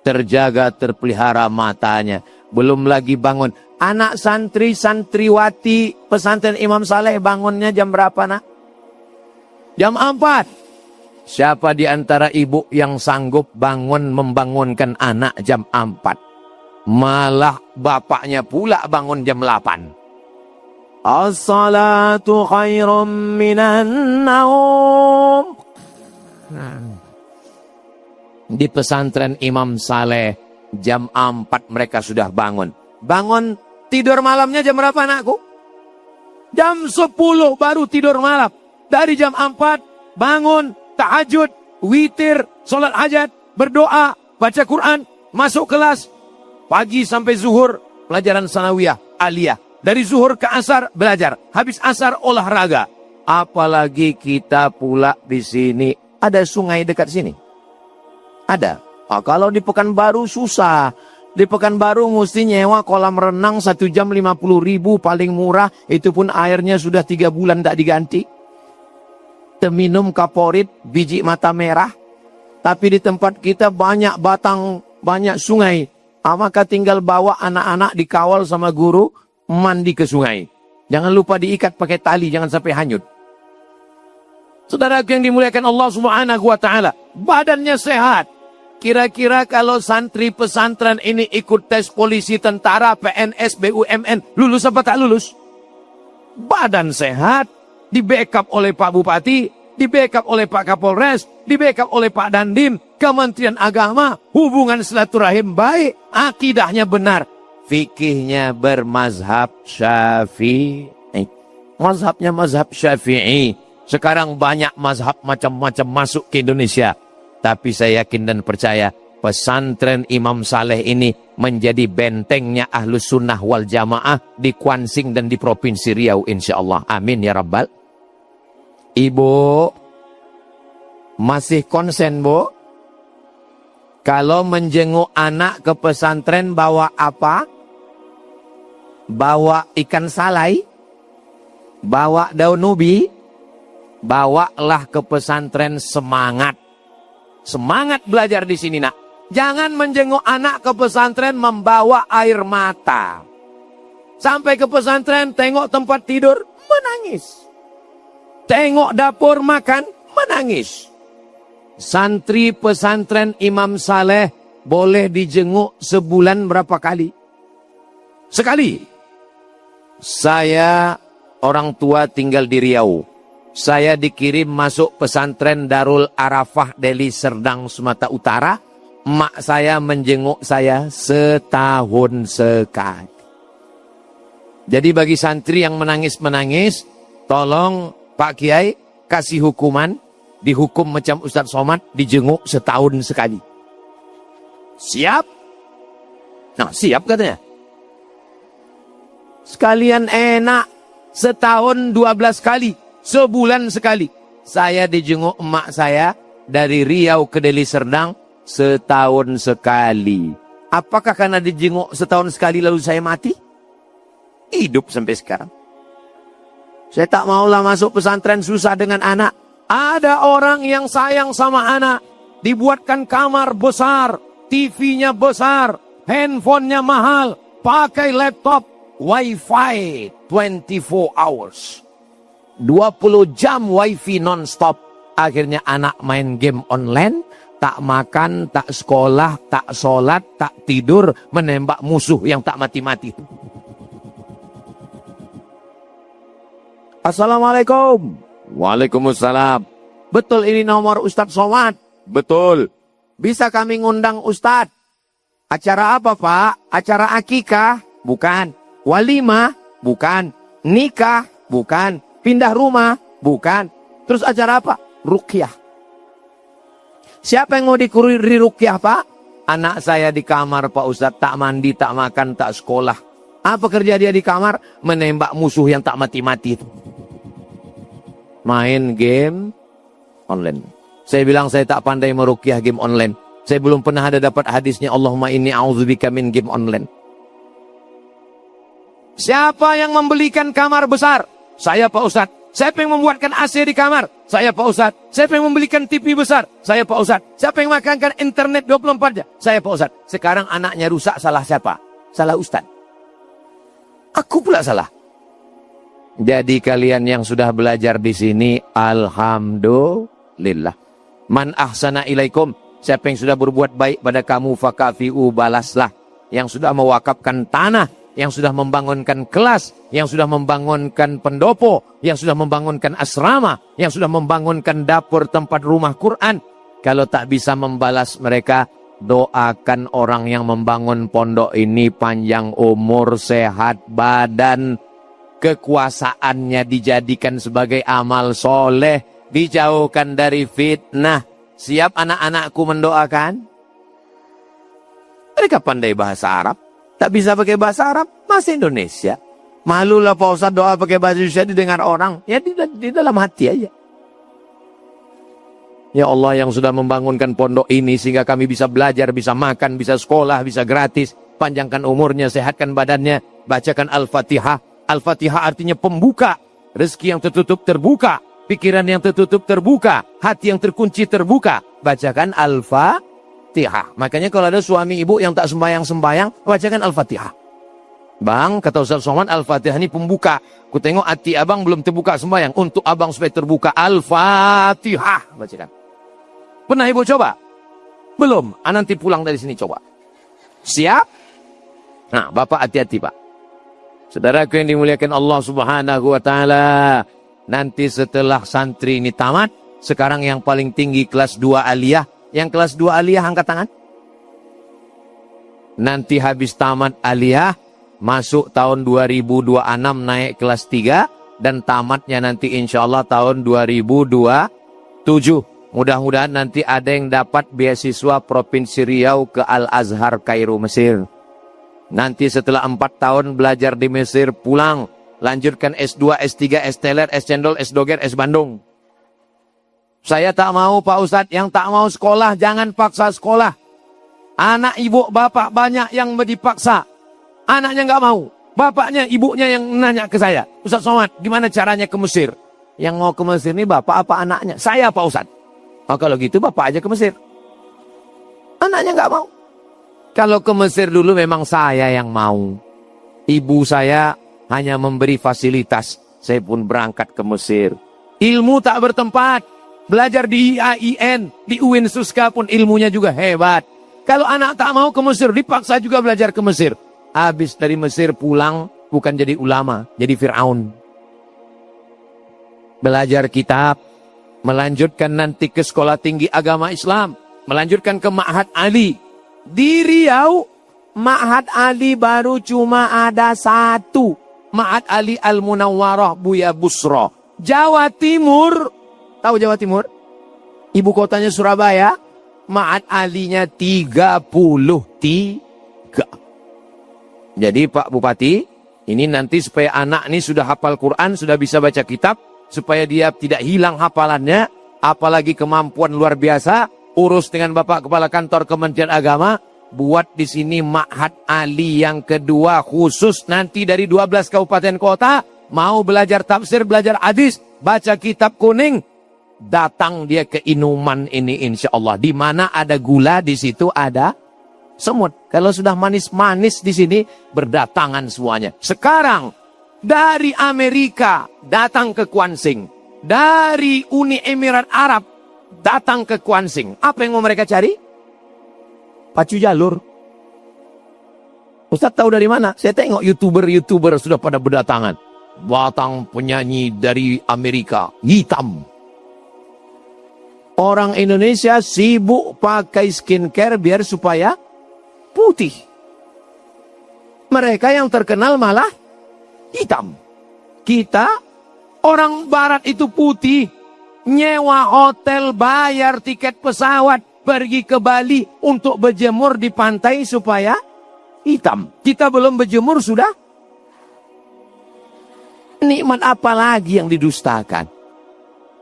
Terjaga, terpelihara matanya. Belum lagi bangun. Anak santri, santriwati pesantren Imam Saleh bangunnya jam berapa nak? Jam 4. Siapa di antara ibu yang sanggup membangunkan anak jam 4? Malah bapaknya pula bangun jam 8. As-salatu khairum minan naum. Di pesantren Imam Saleh jam 4 mereka sudah bangun. Bangun tidur malamnya jam berapa anakku? Jam 10 baru tidur malam. Dari jam 4 bangun, tahajud, witir, sholat hajat, berdoa, baca Quran, masuk kelas. Pagi sampai zuhur pelajaran sanawiyah, aliyah. Dari zuhur ke asar belajar, habis asar olahraga. Apalagi kita pula di sini ada sungai dekat sini. Ada. Kalau di Pekanbaru susah. Di Pekanbaru mesti nyewa kolam renang 1 jam 50.000 paling murah. Itu pun airnya sudah 3 bulan tak diganti. Minum kaporit, biji mata merah. Tapi di tempat kita banyak batang, banyak sungai. Maka tinggal bawa anak-anak dikawal sama guru, mandi ke sungai. Jangan lupa diikat pakai tali, jangan sampai hanyut. Saudara yang dimuliakan Allah Subhanahu wa taala, badannya sehat. Kira-kira kalau santri pesantren ini ikut tes polisi, tentara, PNS, BUMN, lulus apa tak lulus? Badan sehat, di backup oleh Pak Bupati, di backup oleh Pak Kapolres, di backup oleh Pak Dandim, Kementerian Agama, hubungan silaturahim baik, akidahnya benar. Fikihnya bermazhab Syafi'i. Mazhabnya mazhab Syafi'i. Sekarang banyak mazhab macam-macam masuk ke Indonesia. Tapi saya yakin dan percaya pesantren Imam Saleh ini menjadi bentengnya Ahlus Sunnah wal Jamaah di Kuansing dan di Provinsi Riau insyaallah. Amin ya rabbal. Ibu masih konsen Bu? Kalau menjenguk anak ke pesantren bawa apa? Bawa ikan salai, bawa daun ubi, bawalah ke pesantren semangat. Semangat belajar di sini nak. Jangan menjenguk anak ke pesantren membawa air mata. Sampai ke pesantren tengok tempat tidur, menangis. Tengok dapur makan, menangis. Santri pesantren Imam Saleh boleh dijenguk sebulan berapa kali? Sekali. Saya orang tua tinggal di Riau. Saya dikirim masuk pesantren Darul Arafah Deli Serdang Sumatera Utara emak saya menjenguk saya setahun sekali. Jadi bagi santri yang menangis-menangis, tolong Pak Kiai kasih hukuman, dihukum macam Ustadz Somad, dijenguk setahun sekali. Siap? Nah, siap katanya. Sekalian enak, setahun 12 kali, sebulan sekali. Saya dijenguk emak saya dari Riau ke Deli Serdang setahun sekali. Apakah karena dijenguk setahun sekali lalu saya mati? Hidup sampai sekarang. Saya tak maulah masuk pesantren susah dengan anak. Ada orang yang sayang sama anak, dibuatkan kamar besar, TV-nya besar, handphonenya mahal, pakai laptop, wifi 24 hours. 20 jam wifi non-stop. Akhirnya anak main game online, tak makan, tak sekolah, tak sholat, tak tidur, menembak musuh yang tak mati-mati. Assalamualaikum. Waalaikumsalam. Betul ini nomor Ustadz Somad? Betul. Bisa kami ngundang Ustadz? Acara apa Pak? Acara akikah? Bukan. Walimah? Bukan. Nikah? Bukan. Pindah rumah? Bukan. Terus acara apa? Ruqyah. Siapa yang mau dikuri ruqyah Pak? Anak saya di kamar Pak Ustadz, tak mandi, tak makan, tak sekolah. Apa kerja dia di kamar? Menembak musuh yang tak mati-mati itu. Main game online. Saya bilang saya tak pandai meruqyah game online. Saya belum pernah ada dapat hadisnya Allahumma inni a'udzubika min game online. Siapa yang membelikan kamar besar? Saya Pak Ustadz. Siapa yang membuatkan AC di kamar? Saya Pak Ustadz. Siapa yang membelikan TV besar? Saya Pak Ustadz. Siapa yang makankan internet 24 jam? Saya Pak Ustadz. Sekarang anaknya rusak, salah siapa? Salah Ustadz. Aku pula salah. Jadi kalian yang sudah belajar di sini, alhamdulillah. Man ahsana ilaikum, siapa yang sudah berbuat baik pada kamu, fakafi'u, balaslah. Yang sudah mewakafkan tanah, yang sudah membangunkan kelas, yang sudah membangunkan pendopo, yang sudah membangunkan asrama, yang sudah membangunkan dapur tempat rumah Quran. Kalau tak bisa membalas mereka, doakan orang yang membangun pondok ini panjang umur, sehat badan, kekuasaannya dijadikan sebagai amal soleh, dijauhkan dari fitnah. Siap anak-anakku mendoakan? Mereka pandai bahasa Arab, tak bisa pakai bahasa Arab, bahasa Indonesia. Malulah Pak Ustadz doa pakai bahasa Indonesia didengar orang, ya di dalam hati aja. Ya Allah yang sudah membangunkan pondok ini sehingga kami bisa belajar, bisa makan, bisa sekolah, bisa gratis. Panjangkan umurnya, sehatkan badannya, bacakan Al-Fatihah. Al-Fatihah artinya pembuka. Rezeki yang tertutup terbuka. Pikiran yang tertutup terbuka. Hati yang terkunci terbuka. Bacakan Al-Fatihah. Makanya kalau ada suami ibu yang tak sembayang-sembayang, bacakan Al-Fatihah. Bang, kata Ustaz Somad, Al-Fatihah ini pembuka. Ku tengok hati abang belum terbuka sembayang. Untuk abang supaya terbuka, Al-Fatihah. Bacakan. Pernah ibu coba? Belum. Nanti pulang dari sini coba. Siap? Nah, Bapak hati-hati Pak. Saudaraku yang dimuliakan Allah Subhanahu wa Ta'ala, nanti setelah santri ini tamat, sekarang yang paling tinggi kelas 2 aliyah. Yang kelas 2 aliyah angkat tangan. Nanti habis tamat aliyah, masuk tahun 2026 naik kelas 3, dan tamatnya nanti insya Allah tahun 2027. Mudah-mudahan nanti ada yang dapat beasiswa Provinsi Riau ke Al-Azhar Kairo Mesir. Nanti setelah 4 tahun belajar di Mesir, pulang, lanjutkan S2, S3, S teler, S cendol, S doger, S Bandung. Saya tak mau Pak Ustadz, yang tak mau sekolah, jangan paksa sekolah. Anak ibu bapak banyak yang dipaksa. Anaknya nggak mau. Bapaknya, ibunya yang nanya ke saya, Ustadz Somad, gimana caranya ke Mesir? Yang mau ke Mesir ini bapak apa anaknya? Saya Pak Ustadz. Oh kalau gitu bapak aja ke Mesir. Anaknya nggak mau. Kalau ke Mesir dulu memang saya yang mau. Ibu saya hanya memberi fasilitas. Saya pun berangkat ke Mesir. Ilmu tak bertempat. Belajar di IAIN, di UIN Suska pun ilmunya juga hebat. Kalau anak tak mau ke Mesir, dipaksa juga belajar ke Mesir. Habis dari Mesir pulang, bukan jadi ulama, jadi Fir'aun. Belajar kitab, melanjutkan nanti ke sekolah tinggi agama Islam. Melanjutkan ke Ma'had Ali. Di Riau, Ma'had Ali baru cuma ada satu. Ma'had Ali Al-Munawwarah Buya Busra. Jawa Timur, tahu Jawa Timur? Ibu kotanya Surabaya. Ma'had Alinya 33. Jadi Pak Bupati, ini nanti supaya anak ini sudah hafal Quran, sudah bisa baca kitab, supaya dia tidak hilang hafalannya, apalagi kemampuan luar biasa, urus dengan Bapak Kepala Kantor Kementerian Agama, buat di sini Ma'had Ali yang kedua khusus nanti dari 12 kabupaten kota, mau belajar tafsir, belajar hadis, baca kitab kuning, datang dia ke Inuman ini insya Allah. Di mana ada gula, di situ ada semut. Kalau sudah manis-manis di sini, berdatangan semuanya. Sekarang, dari Amerika datang ke Kuansing. Dari Uni Emirat Arab datang ke Kuansing. Apa yang mau mereka cari? Pacu jalur. Ustaz tahu dari mana? Saya tengok YouTuber sudah pada berdatangan. Datang penyanyi dari Amerika, hitam. Orang Indonesia sibuk pakai skincare biar supaya putih. Mereka yang terkenal malah hitam. Kita, orang barat itu putih. Nyewa hotel, bayar tiket pesawat, pergi ke Bali untuk berjemur di pantai supaya hitam. Kita belum berjemur sudah. Nikmat apa lagi yang didustakan?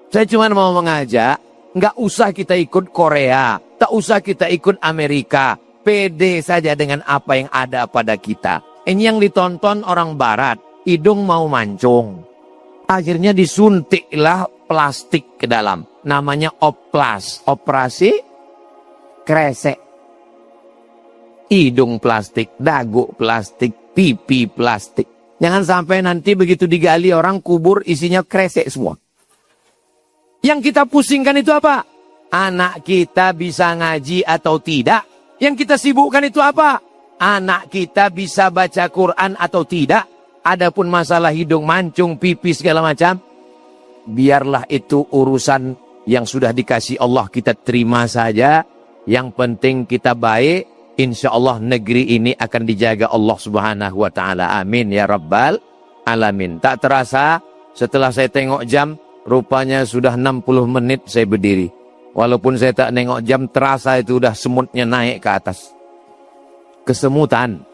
Saya cuma mau mengajak, nggak usah kita ikut Korea, tak usah kita ikut Amerika. Pede saja dengan apa yang ada pada kita. Ini yang ditonton orang barat, hidung mau mancung. Akhirnya disuntiklah plastik ke dalam. Namanya oplas, operasi kresek. Hidung plastik, dagu plastik, pipi plastik. Jangan sampai nanti begitu digali orang kubur isinya kresek semua. Yang kita pusingkan itu apa? Anak kita bisa ngaji atau tidak? Yang kita sibukkan itu apa? Anak kita bisa baca Quran atau tidak? Adapun masalah hidung mancung, pipi segala macam, biarlah itu urusan yang sudah dikasih Allah, kita terima saja. Yang penting kita baik, insya Allah negeri ini akan dijaga Allah Subhanahu wa Ta'ala. Amin ya Rabbal Alamin. Tak terasa setelah saya tengok jam, rupanya sudah 60 menit saya berdiri. Walaupun saya tak nengok jam, terasa itu udah semutnya naik ke atas. Kesemutan.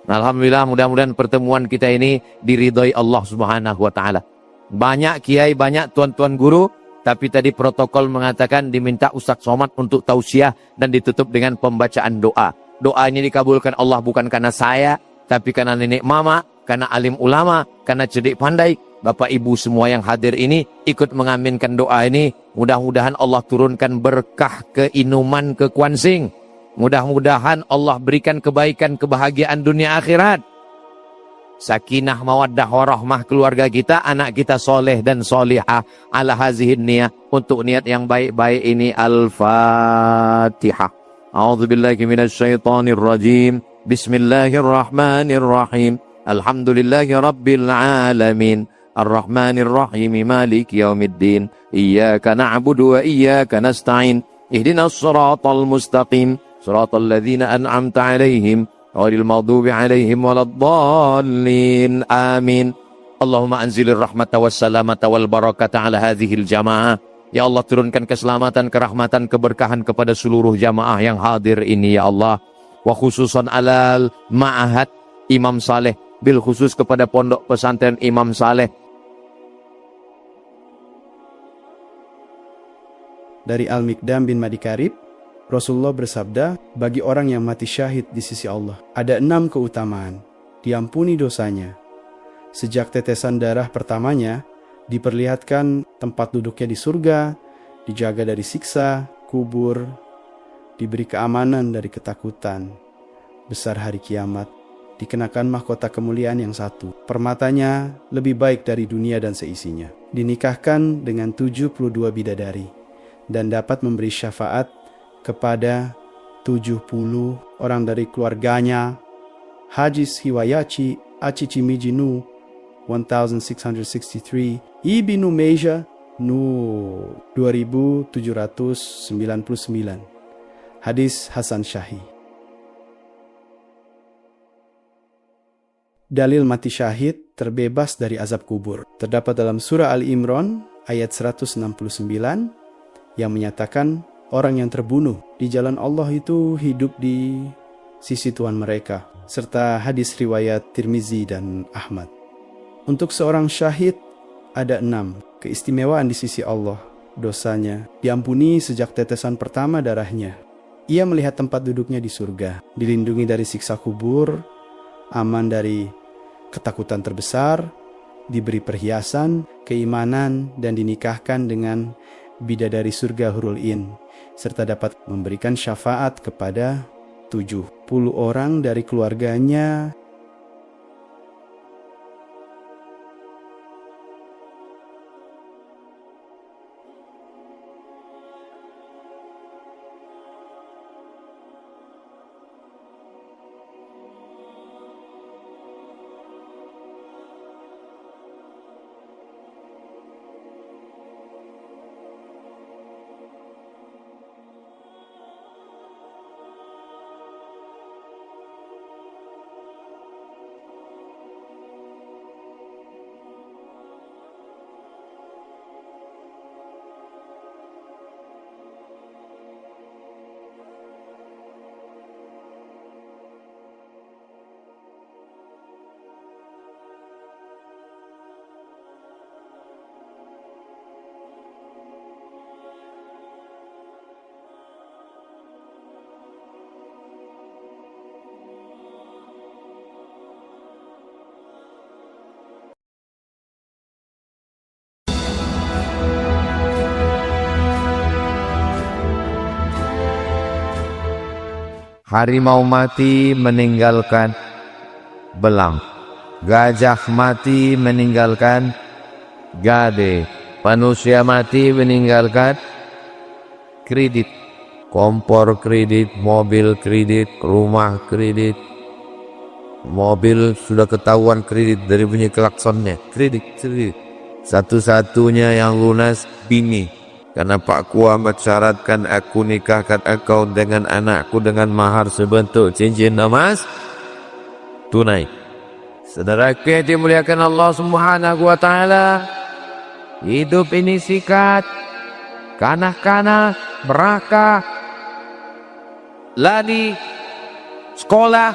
Alhamdulillah, mudah-mudahan pertemuan kita ini diridhoi Allah Subhanahu wa Ta'ala. Banyak kiai, banyak tuan-tuan guru, tapi tadi protokol mengatakan diminta Ustaz Somad untuk tausiah dan ditutup dengan pembacaan doa. Doa ini dikabulkan Allah bukan karena saya, tapi karena nenek mama, karena alim ulama, karena cerdik pandai. Bapak ibu semua yang hadir ini ikut mengaminkan doa ini. Mudah-mudahan Allah turunkan berkah ke Inuman, ke Kuansing. Mudah-mudahan Allah berikan kebaikan, kebahagiaan dunia akhirat. Sakinah, mawaddah, warahmah keluarga kita, anak kita soleh dan solihah. Ala hazihin niyah, untuk niat yang baik-baik ini. Al-Fatihah. A'udzubillahi minasyaitonirrajim. Bismillahirrahmanirrahim. Alhamdulillahi rabbil alamin. Ar-Rahmanir-Rahim, Maliki yaumiddin. Iyyaka na'budu wa iyyaka nasta'in. Ihdinas siratal mustaqim. Siratal ladzina an'amta 'alaihim ghairil maghdubi 'alaihim waladdallin. Amin. Allahumma anzilir rahmata wassalamata wal barakata 'ala hadhil jamaah. Ya Allah, turunkan keselamatan, kerahmatan, keberkahan kepada seluruh jamaah yang hadir ini ya Allah. Wa khususan alal ma'ahad Imam Saleh, bil khusus kepada pondok pesantren Imam Saleh. Dari Al-Mikdam bin Madi Karib, Rasulullah bersabda, bagi orang yang mati syahid di sisi Allah, ada 6 keutamaan. Diampuni dosanya. Sejak tetesan darah pertamanya, diperlihatkan tempat duduknya di surga, dijaga dari siksa, kubur, diberi keamanan dari ketakutan, besar hari kiamat, dikenakan mahkota kemuliaan yang satu. Permatanya lebih baik dari dunia dan seisinya. Dinikahkan dengan 72 bidadari. Dan dapat memberi syafaat kepada 70 orang dari keluarganya. Hajis Hiwayachi Achichimiji Nu 1663, Ibnu Meja Nu 2799. Hadis Hasan Syahih. Dalil mati syahid terbebas dari azab kubur terdapat dalam surah Al-Imran ayat 169 yang menyatakan orang yang terbunuh di jalan Allah itu hidup di sisi Tuhan mereka, serta hadis riwayat Tirmizi dan Ahmad. Untuk seorang syahid ada 6 keistimewaan di sisi Allah. Dosanya diampuni sejak tetesan pertama darahnya. Ia melihat tempat duduknya di surga, dilindungi dari siksa kubur, aman dari ketakutan terbesar, diberi perhiasan, keimanan, dan dinikahkan dengan bidadari surga Hurul In, serta dapat memberikan syafaat kepada 70 orang dari keluarganya. Harimau mati meninggalkan belang. Gajah mati meninggalkan gade. Manusia mati meninggalkan kredit. Kompor kredit, mobil kredit, rumah kredit. Mobil sudah ketahuan kredit dari bunyi klaksonnya. Kredit. Satu-satunya yang lunas bini. Karena Pak Kuamat syaratkan aku nikahkan engkau dengan anakku dengan mahar sebentuk cincin emas tunai. Saudaraku yang dimuliakan Allah Subhanahu wa taala, hidup ini sikat, kanak-kanak, meraka, lari, sekolah,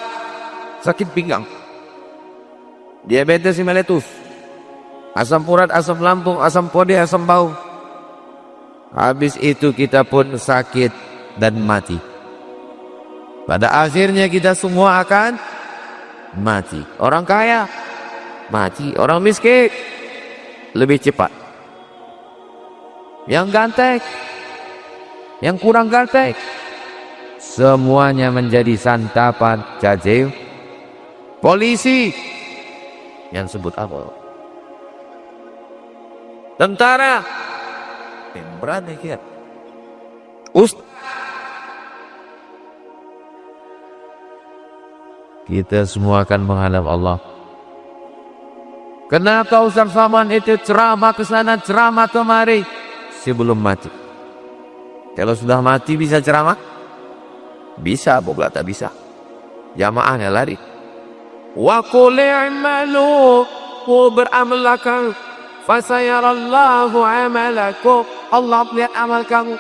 sakit pinggang, diabetes meletus, asam urat, asam lambung, asam pode, asam bau. Habis itu kita pun sakit dan mati. Pada akhirnya kita semua akan mati. Orang kaya mati, orang miskin lebih cepat. Yang ganteng, yang kurang ganteng, semuanya menjadi santapan cacing polisi. Yang sebut apa? Tentara. Berani kia. Kita semua akan menghadap Allah. Kenapa Ustaz Saman itu ceramah ke sana, ceramah kemari sebelum mati? Kalau sudah mati bisa ceramah? Bisa, bukan tak bisa. Jamaahnya lari. Wa qul i'malu, beramalkan, fasayarallahu amalakum. Allah melihat amal kamu.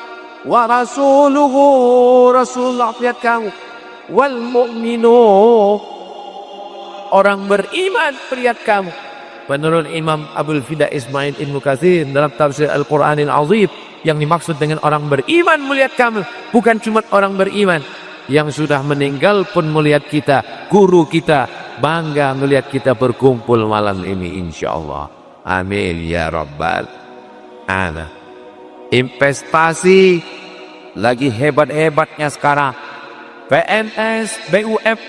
Wa rasuluhu, Rasulullah melihat kamu. Wal mu'minu, orang beriman melihat kamu. Menurut Imam Abul Fida Ismail Ibnu Katsir dalam tafsir Al-Quranil Azim, yang dimaksud dengan orang beriman melihat kamu bukan cuma orang beriman yang sudah meninggal pun melihat kita. Guru kita bangga melihat kita berkumpul malam ini, insyaallah. Amin ya rabbal alamin. Investasi lagi hebat-hebatnya sekarang. PNS, BUF,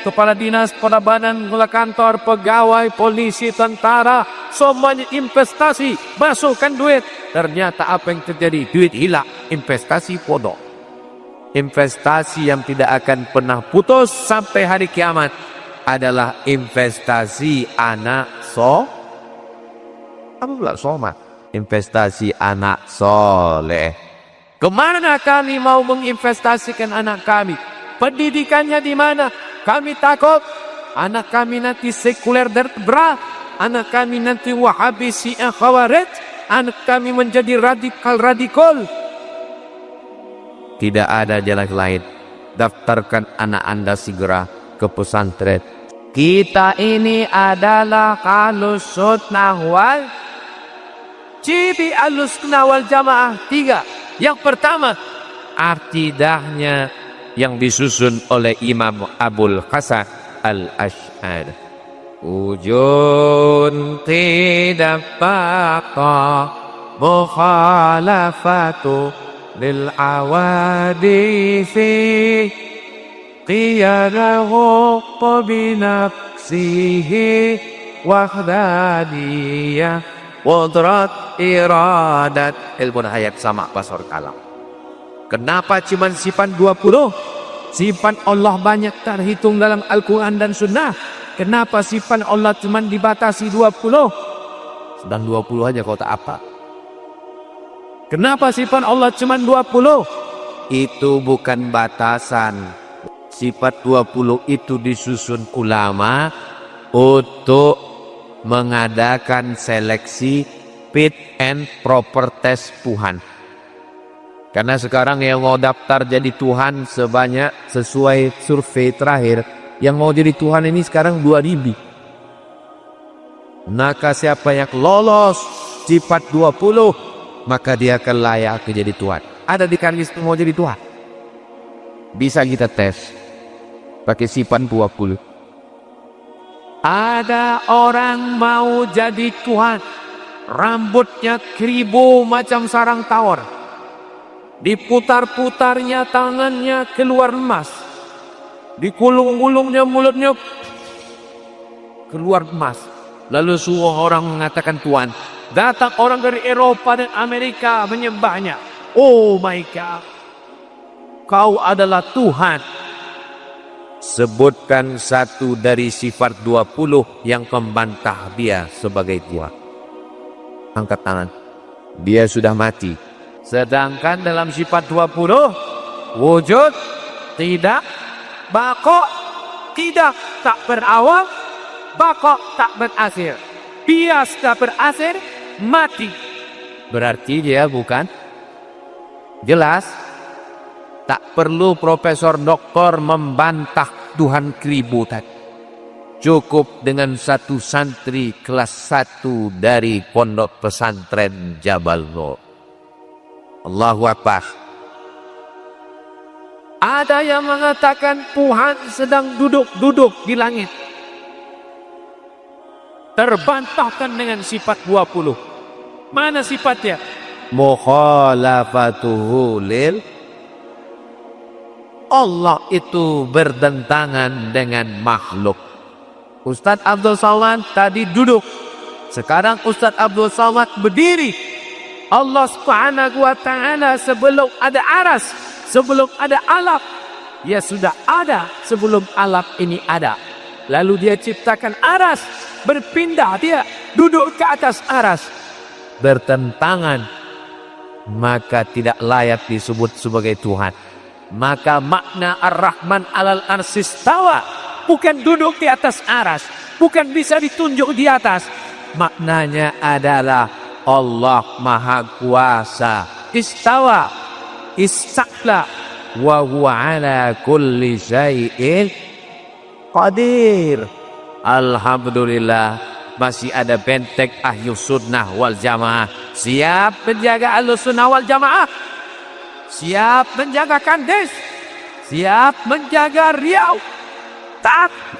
kepala dinas, kepala badan, kepala kantor, pegawai, polisi, tentara, semuanya investasi, masukkan duit. Ternyata apa yang terjadi? Duit hilang, investasi bodoh. Investasi yang tidak akan pernah putus sampai hari kiamat adalah investasi anak apa pula somat? Investasi anak soleh. Kemana kami mau menginvestasikan anak kami? Pendidikannya di mana? Kami takut anak kami nanti sekuler berat, anak kami nanti Wahabi, Syiah, Khawarij, anak kami menjadi radikal. Tidak ada jalan lain. Daftarkan anak Anda segera ke pesantren. Kita ini adalah Ahlus Sunnah wal ciri Ahlus Sunnah wal Jamaah 3. Yang pertama, akidahnya yang disusun oleh Imam Abul Hasan Al-Asy'ari. Ujun tidak baqa mukhalafatu lil awadisi qiyadahu binafsihi wahdaniyah qudrat iradat ilmu hayat sama basar kalam. Kenapa cuma sifat 20? Sifat Allah banyak terhitung dalam Al-Quran dan Sunnah. Kenapa sifat Allah cuma dibatasi 20? Sedang 20 aja kau tak apa. Kenapa sifat Allah cuma 20? Itu bukan batasan. Sifat 20 itu disusun ulama untuk mengadakan seleksi fit and proper test Tuhan. Karena sekarang yang mau daftar jadi Tuhan sebanyak sesuai survei terakhir, yang mau jadi Tuhan ini sekarang 2.000. Maka siapa yang lolos sifat 20, maka dia akan layak menjadi Tuhan. Ada di kalis mau jadi Tuhan. Bisa kita tes pakai sifat 20. Ada orang mau jadi Tuhan, rambutnya keribu macam sarang tawar. Diputar-putarnya tangannya keluar emas, dikulung-kulungnya mulutnya keluar emas. Lalu semua orang mengatakan Tuhan. Datang orang dari Eropa dan Amerika menyembahnya. Oh my God, kau adalah Tuhan. Sebutkan satu dari sifat 20 yang membantah dia sebagai Tuhan. Angkat tangan. Dia sudah mati. Sedangkan dalam sifat 20, wujud, tidak, baqa, tidak, tak berawal, baqa, tak berakhir, bias, tak berakhir, mati. Berarti dia bukan jelas. Tak perlu profesor doktor membantah Tuhan keribu tadi. Cukup dengan satu santri kelas 1 dari pondok pesantren Jabal Nur. Allahu Akbar. Ada yang mengatakan Tuhan sedang duduk-duduk di langit. Terbantahkan dengan sifat 20. Mana sifatnya? Mukhalafatuhu lil. Allah itu bertentangan dengan makhluk. Ustadz Abdul Somad tadi duduk. Sekarang Ustadz Abdul Somad berdiri. Allah Subhanahu wa ta'ala sebelum ada aras, sebelum ada alap, dia sudah ada sebelum alap ini ada. Lalu dia ciptakan aras, berpindah, dia duduk ke atas aras. Bertentangan, maka tidak layak disebut sebagai Tuhan. Maka makna Ar-Rahman alal arsistawa bukan duduk di atas aras, bukan bisa ditunjuk di atas. Maknanya adalah Allah Maha Kuasa, istawa, istaqla, wa huwa ala kulli syai'in qadir. Alhamdulillah, masih ada benteng Ahlus Sunnah wal Jamaah. Siap menjaga Ahlus Sunnah wal Jamaah? Siap menjaga Kandes? Siap menjaga Riau? Tak.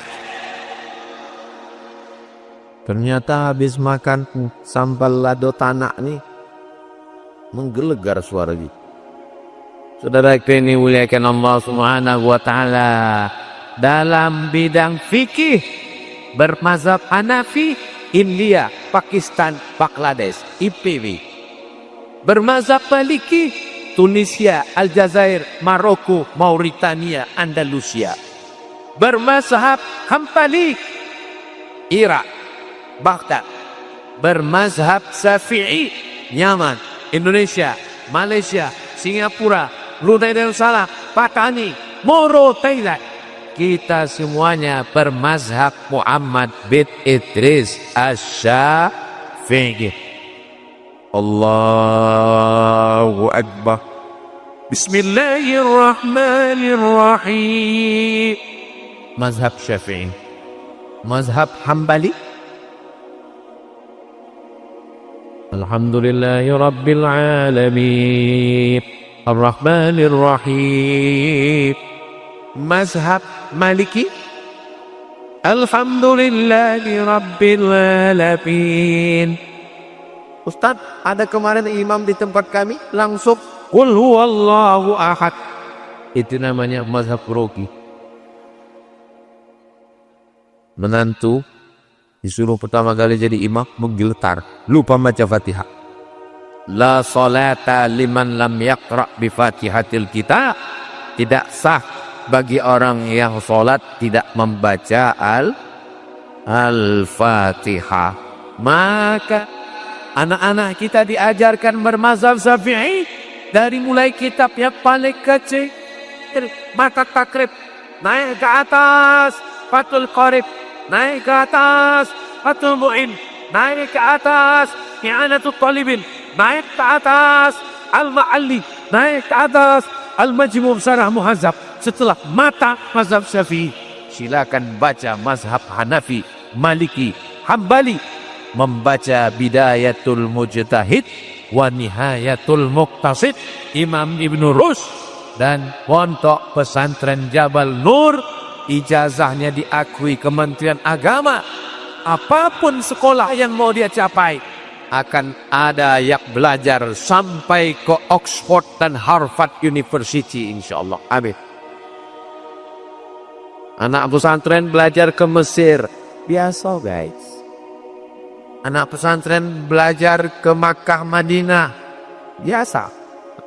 Ternyata habis makan sambal lado tanak nih menggelegar suara gitu. Saudara ini muliakan Allah Subhanahu wa ta'ala. Dalam bidang fikih bermazhab Hanafi, India, Pakistan, Bangladesh, IPW. Bermazhab Maliki, Tunisia, Aljazair, Maroko, Mauritania, Andalusia. Bermazhab Hambali, Irak, Baghdad. Bermazhab Syafi'i, Yaman, Indonesia, Malaysia, Singapura, Brunei Darussalam, Patani, Moro, Thailand. Kita semuanya bermazhab Muhammad bin Idris Asy-Syafi'i. Allahu Akbar. Bismillahirrahmanirrahim. Mazhab Syafi'i. Mazhab Hambali. Alhamdulillahi Rabbil Alamin. Ar-Rahmanir Rahim. Mazhab Maliki. Alhamdulillahi Rabbil Alamin. Ustaz, ada kemarin imam di tempat kami langsung Qul huwallahu ahad. Itu namanya mazhab Rogi. Menantu disuruh pertama kali jadi imam menggeletar, lupa baca Fatihah. La salata liman lam yaqra bi Fatihatil kitab. Tidak sah bagi orang yang salat tidak membaca Al-Fatihah. Maka anak-anak kita diajarkan bermazhab Syafi'i dari mulai kitab yang paling kecil, mata takrib, naik ke atas, Fathul Qarib, naik ke atas, Fathul Mu'in, naik ke atas, I'anatul Talibin, naik ke atas, Al-Ma'alli, naik ke atas, Al-Majmu' Syarah Muhazzab. Setelah mata mazhab Syafi'i, silakan baca mazhab Hanafi, Maliki, Hambali, membaca Bidayatul Mujtahid wa Nihayatul Muqtasid Imam Ibn Rushd dan Pondok Pesantren Jabal Nur, ijazahnya diakui Kementerian Agama. Apapun sekolah yang mau dia capai, akan ada yang belajar sampai ke Oxford dan Harvard University insyaallah. Amin. Anak pesantren belajar ke Mesir, biasa guys. Anak pesantren belajar ke Makkah, Madinah, biasa.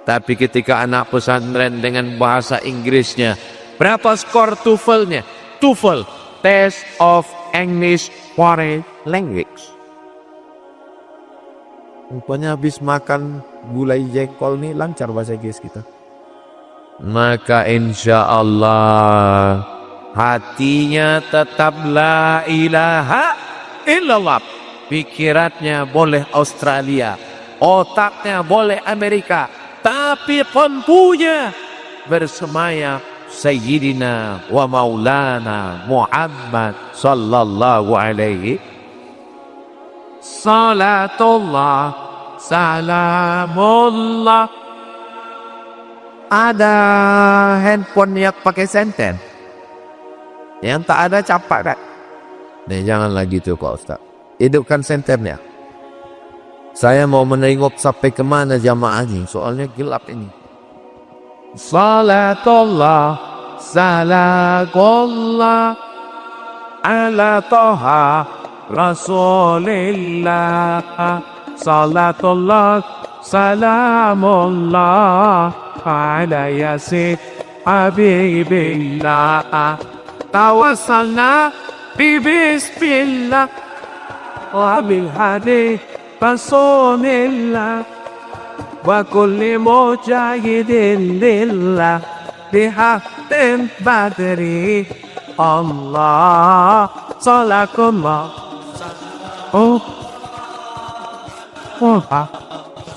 Tapi ketika anak pesantren dengan bahasa Inggrisnya, berapa skor TOEFL-nya? TOEFL, Test of English Foreign Language. Rupanya habis makan gulai jengkol nih lancar bahasa Inggris kita. Maka insya Allah hatinya tetap la ilaha illallah. Pikirannya boleh Australia, otaknya boleh Amerika, tapi pempunya bersemayam Sayyidina wa Maulana Muhammad sallallahu alaihi salatullah salamullah. Ada handphone yang pakai senten, yang tak ada capak kan? Nih janganlah gitu Pak Ustaz. Hidupkan senternya. Saya mau menengok sampai kemana jamaah ini, soalnya gelap ini. Salatullah salamullah ala toha rasulillah. Salatullah salamullah ala yasid habibillah. Tawassalna bismillah wa bil hadith rasulillah wa kulli mujahidin lillah bihaqqin badri Allah salakumullah. Oh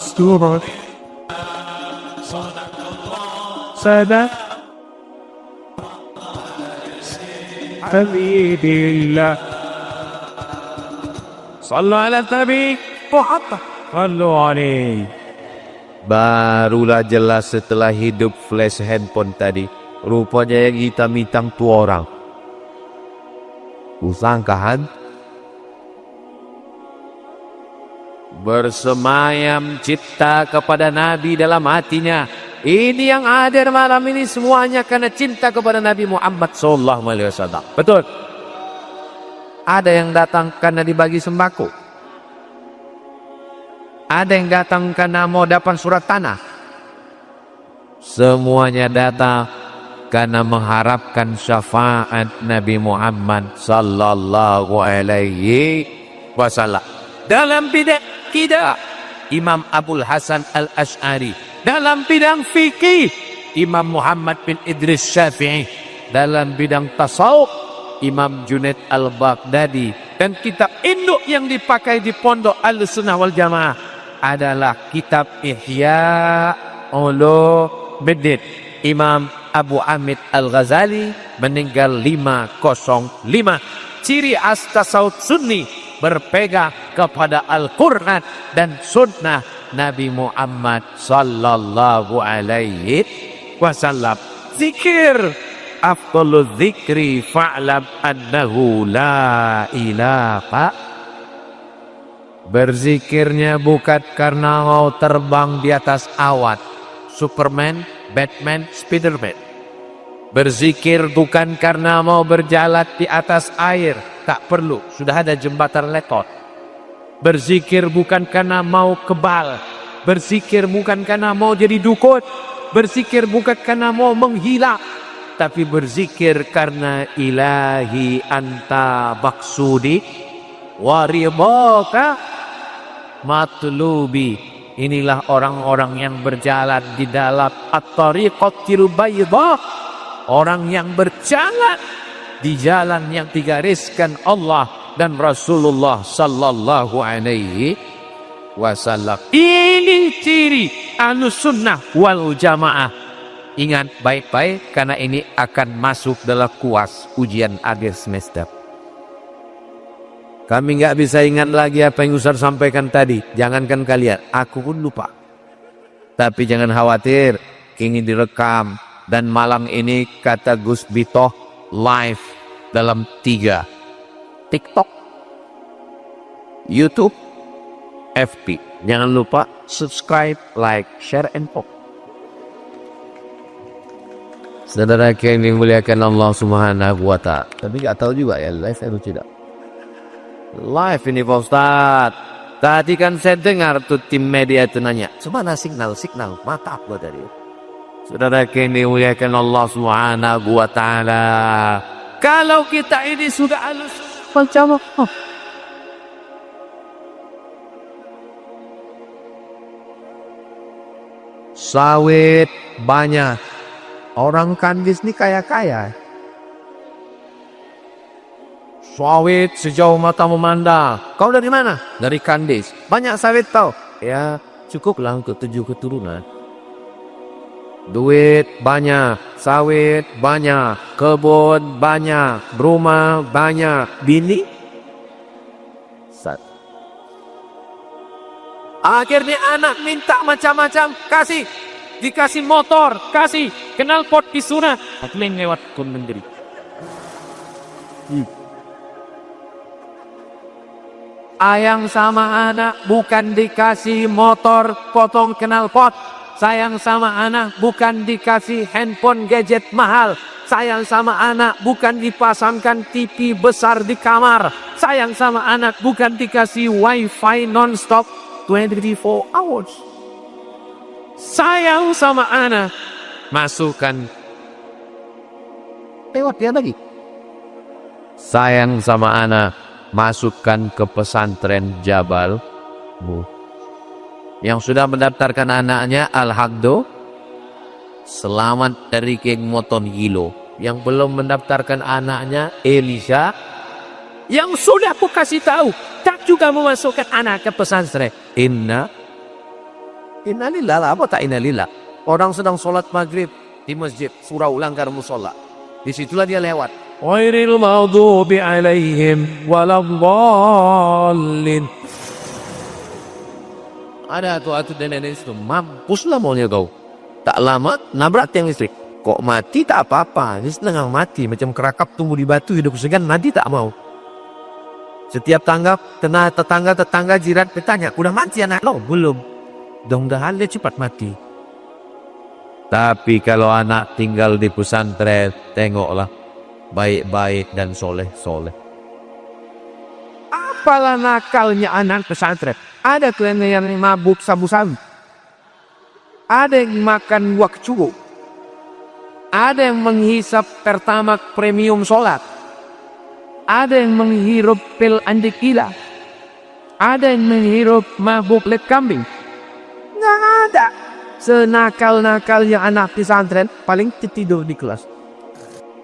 surah sada habibillah. Sallu ala Nabi Muhammad. Sallu alaihi. Barulah jelas setelah hidup flash handphone tadi. Rupanya yang hitam-hitam tu orang. Usangkahan bersemayam cipta kepada Nabi dalam hatinya. Ini yang hadir malam ini semuanya karena cinta kepada Nabi Muhammad sallallahu alaihi wasallam. Betul. Ada yang datang karena dibagi sembako. Ada yang datang karena mau dapat surat tanah. Semuanya datang karena mengharapkan syafaat Nabi Muhammad sallallahu alaihi wasallam. Dalam bid'ah kita Imam Abul Hasan Al-Asy'ari. Dalam bidang fikih, Imam Muhammad bin Idris Syafi'i. Dalam bidang tasawuf, Imam Junaid Al-Baghdadi. Dan kitab induk yang dipakai di pondok Ahlussunnah wal Jamaah adalah kitab Ihya Ulumuddin. Imam Abu Hamid Al-Ghazali meninggal 505. Ciri khas tasawuf sunni berpegang kepada Al-Quran dan sunnah Nabi Muhammad sallallahu alaihi wasallam. Zikir, afdalul zikri fa'lam annahu la ilaha. Berzikirnya bukan karena mau terbang di atas awan, Superman, Batman, Spiderman. Berzikir bukan karena mau berjalan di atas air, tak perlu, sudah ada jembatan letot. Berzikir bukan karena mau kebal, berzikir bukan karena mau jadi dukun, berzikir bukan karena mau menghilang, tapi berzikir karena ilahi anta maksudi wa ridhaka matlubi. Inilah orang-orang yang berjalan di dalam at-tariqatil bayda, orang yang berjalan di jalan yang digariskan Allah dan Rasulullah sallallahu alaihi wasallam. Ini ciri Ahlussunnah wal Jamaah. Ingat baik-baik karena ini akan masuk dalam kuas ujian akhir semester. Kami nggak bisa ingat lagi apa yang Ustaz sampaikan tadi. Jangankan kalian, aku pun lupa. Tapi jangan khawatir, kini direkam. Dan malam ini kata Gus Bitoh live dalam 3. TikTok, YouTube, FB. Jangan lupa subscribe, like, share, and pop. Saudara yang dimuliakan Allah Subhanahu wa Ta'ala. Tapi nggak tahu juga ya live atau tidak. Live ini Pak Ustadz. Tadi kan saya dengar tuh tim media itu nanya, "Mana signal? Mata apa tadi?" Saudara yang dimuliakan Allah Subhanahu wa Ta'ala. Kalau kita ini sudah halus macam sawit banyak. Orang Kandis ini kaya-kaya. Sawit sejauh mata memandang. Kau dari mana? Dari Kandis. Banyak sawit tau? Ya cukuplah untuk 7 keturunan. Duit banyak, sawit banyak, kebun banyak, rumah banyak, bini satu. Akhirnya anak minta macam-macam, kasih. Dikasih motor, kasih. Knalpot disunat. Akhirnya lewat Kemendagri. Sayang sama anak bukan dikasih motor potong knalpot. Sayang sama anak bukan dikasih handphone gadget mahal. Sayang sama anak bukan dipasangkan TV besar di kamar. Sayang sama anak bukan dikasih wifi non-stop 24 hours. Sayang sama anak, masukkan lewat dia lagi. Sayang sama anak, masukkan ke pesantren Jabal yang sudah mendaftarkan anaknya Al-Haqdo, selamat dari geng moton gilo. Yang belum mendaftarkan anaknya Elisha, yang sudah aku kasih tahu tak juga memasukkan anak ke pesantren. Innalillah lah, apa tak innalillah? Orang sedang sholat maghrib di masjid, surah ulangkar musola. Disitulah dia lewat. Ghairil maghdubi alaihim waladdallin. Ada tuh nenek itu, mampuslah maunya kau. Tak lama nabrak tiang listrik. Kok mati tak apa-apa, ini setengah mati. Macam kerakap tumbuh di batu, hidup segan, mati tak mau. Setiap tetangga jiran bertanya, udah mati anak lo? Belum. Mudah-mudahan dia cepat mati. Tapi kalau anak tinggal di pesantren, tengoklah. Baik-baik dan soleh-soleh. Apalah nakalnya anak pesantren? Ada kalian yang mabuk sabu-sabu. Ada yang makan waktu. Ada yang menghisap pertamax premium sholat. Ada yang menghirup pil antikila. Ada yang menghirup mabuk lek kambing. ada. Senakal-nakalnya anak pesantren paling tidur di kelas.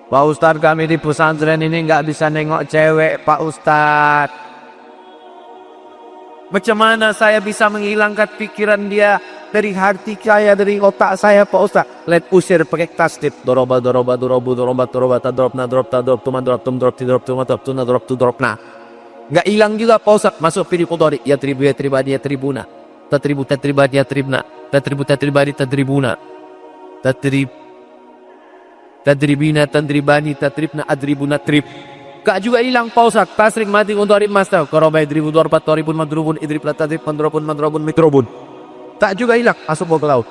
Pak Ustadz, kami di pesantren ini nggak bisa nengok cewek, Pak Ustadz. Macam mana saya bisa menghilangkan pikiran dia dari hati saya, dari otak saya, Pak Ustadz? Let usir pakai tasdif. Doroba, doroba, dorobu, doroba, doroba, tadrobna, drop, tadrop, tuma, drop, tum, drop, tidrop, tuma, drop, tuna, drop, tu, drop, nah. Nggak hilang juga, Pak Ustadz. Masuk pilih kodori. Ya tribu, ya tribadi, ya tribuna. Tatribu, tatribadi, ya tribna. Tatribu, tatribadi, tadribuna. Tadribina, tadribani, tatribna, adribuna, trib. Gak juga hilang, Pak Ustadz. Tasrik mati untuk arif master. Korobai dribu, dorpat, toribun, madrubun, idrib, latadrib, mandrobun, mandrobun, mitrobun. Tak juga hilang, masuk ke laut.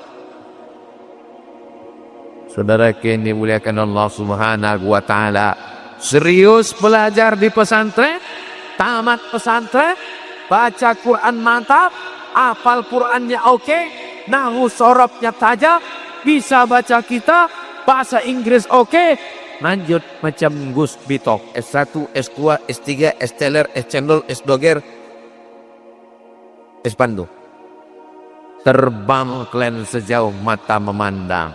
Saudara yang dimuliakan Allah Subhanahu wa Ta'ala, serius belajar di pesantren, tamat pesantren, baca Quran mantap, hafal Qurannya oke, nahu sorobnya tajam, bisa baca kita, bahasa Inggris oke, lanjut macam Gus Bitok, S1, S2, S3, S-Teller, S-Cendol, S-Doger, S-Pandu. Terbang kalian sejauh mata memandang.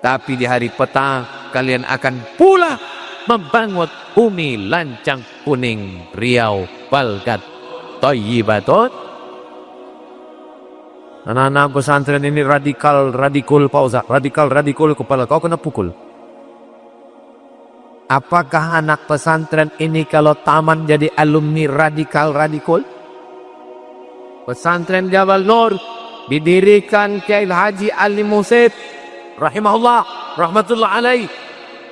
Tapi di hari petang kalian akan pulang membangun bumi lancang kuning Riau Balgat Thayyibatun. Anak-anak pesantren ini radikal Pak Ustaz. Radikal kepala kau kena pukul. Apakah anak pesantren ini kalau taman jadi alumni radikal? Pesantren Jabal Nur didirikan Kiai Haji Ali Musid rahimahullah, rahmatullah alaih.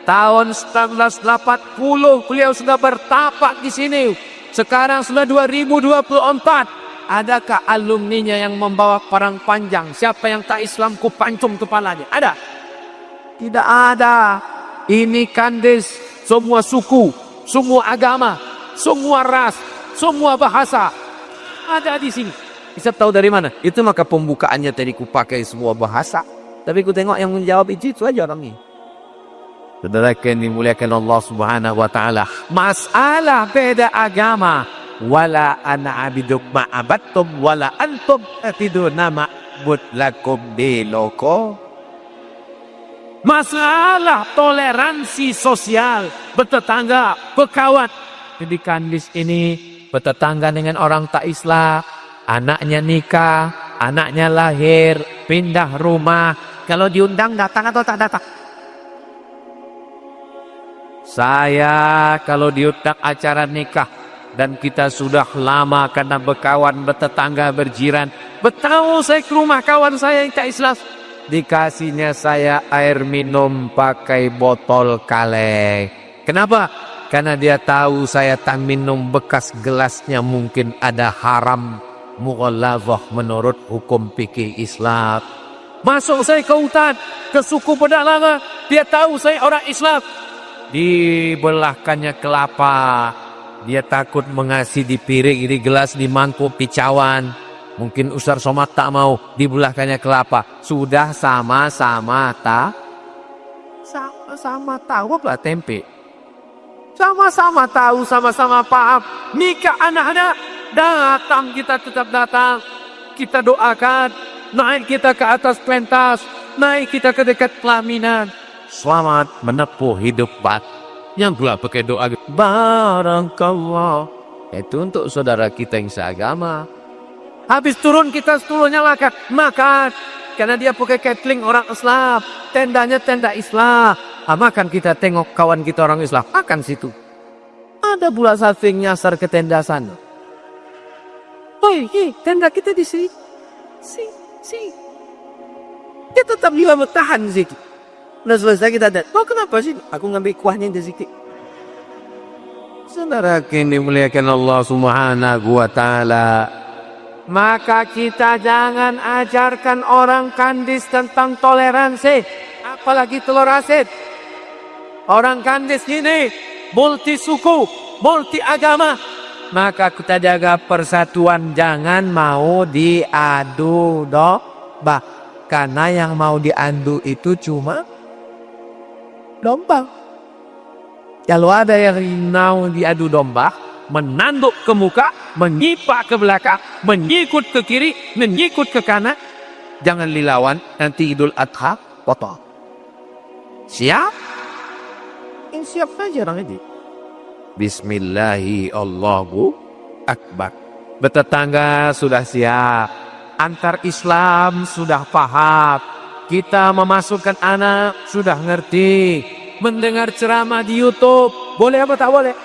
Tahun 1980 beliau sudah bertapak di sini. Sekarang sudah 2024. Adakah alumninya yang membawa parang panjang? Siapa yang tak Islam ku pancung kepalanya? Ada? Tidak ada. Ini kandis semua suku, semua agama, semua ras, semua bahasa ada di sini. Bisa tahu dari mana? Itu maka pembukaannya tadi ku pakai semua bahasa. Tapi ku tengok yang menjawab itu aja orang ini. Saudara yang dimuliakan Allah Subhanahu wa Ta'ala, masalah beda agama, wala ana abiduk ma'abattum wala antum atiduna ma'bud lakum diloko. Masalah toleransi sosial, bertetangga, berkawan. Jadi kandis ini bertetangga dengan orang tak Islam, anaknya nikah, anaknya lahir, pindah rumah. Kalau diundang datang atau tak datang? Saya kalau diundang acara nikah dan kita sudah lama karena berkawan, bertetangga, berjiran, bertahu saya ke rumah kawan saya yang tak Islam, dikasihnya saya air minum pakai botol kaleng. Kenapa? Karena dia tahu saya tak minum bekas gelasnya, mungkin ada haram mughallazah menurut hukum fikih Islam. Masuk saya ke hutan, ke suku pedalaman, dia tahu saya orang Islam. Dibelahkannya kelapa, dia takut mengasih di piring, di gelas, di mangkuk, di cawan. Mungkin Ustaz Somad tak mau, dibelahkannya kelapa. Sudah sama-sama tahu apa tempe. Sama-sama tahu, sama-sama paham. Nikah anak-anak, datang kita tetap datang. Kita doakan, naik kita ke atas pentas, naik kita ke dekat pelaminan. Selamat menempuh hidup yang pula pakai doa barakallah. Itu untuk saudara kita yang seagama. Habis turun kita seluruhnya makan. Karena dia pakai catering orang Islam, tendanya tenda Islam. Makan kita tengok kawan kita orang Islam, makan situ. Ada pula satu yang nyasar ke tenda sana. Tenda kita di sini. Dia tetap juga bertahan situ. Udah selesai kita datang. Oh kenapa sih? Aku ngambil kuahnya di situ. Saudara yang dimuliakan Allah Subhanahu wa Ta'ala, maka kita jangan ajarkan orang kandis tentang toleransi, apalagi telur asin. Orang kandis ini multi suku, multi agama. Maka kita jaga persatuan, jangan mau diadu domba. Karena yang mau diadu itu cuma domba. Kalau ada yang mau diadu domba, menanduk ke muka, menyipak ke belakang, menyikut ke kiri, menyikut ke kanan, Jangan dilawan, nanti Idul Adha potong. Siap? Siap saja orang ini. Bismillahi Allahu Akbar. Bertetangga sudah siap. Antar Islam sudah paham. Kita memasukkan anak sudah ngerti. Mendengar ceramah di YouTube. Boleh apa tak boleh?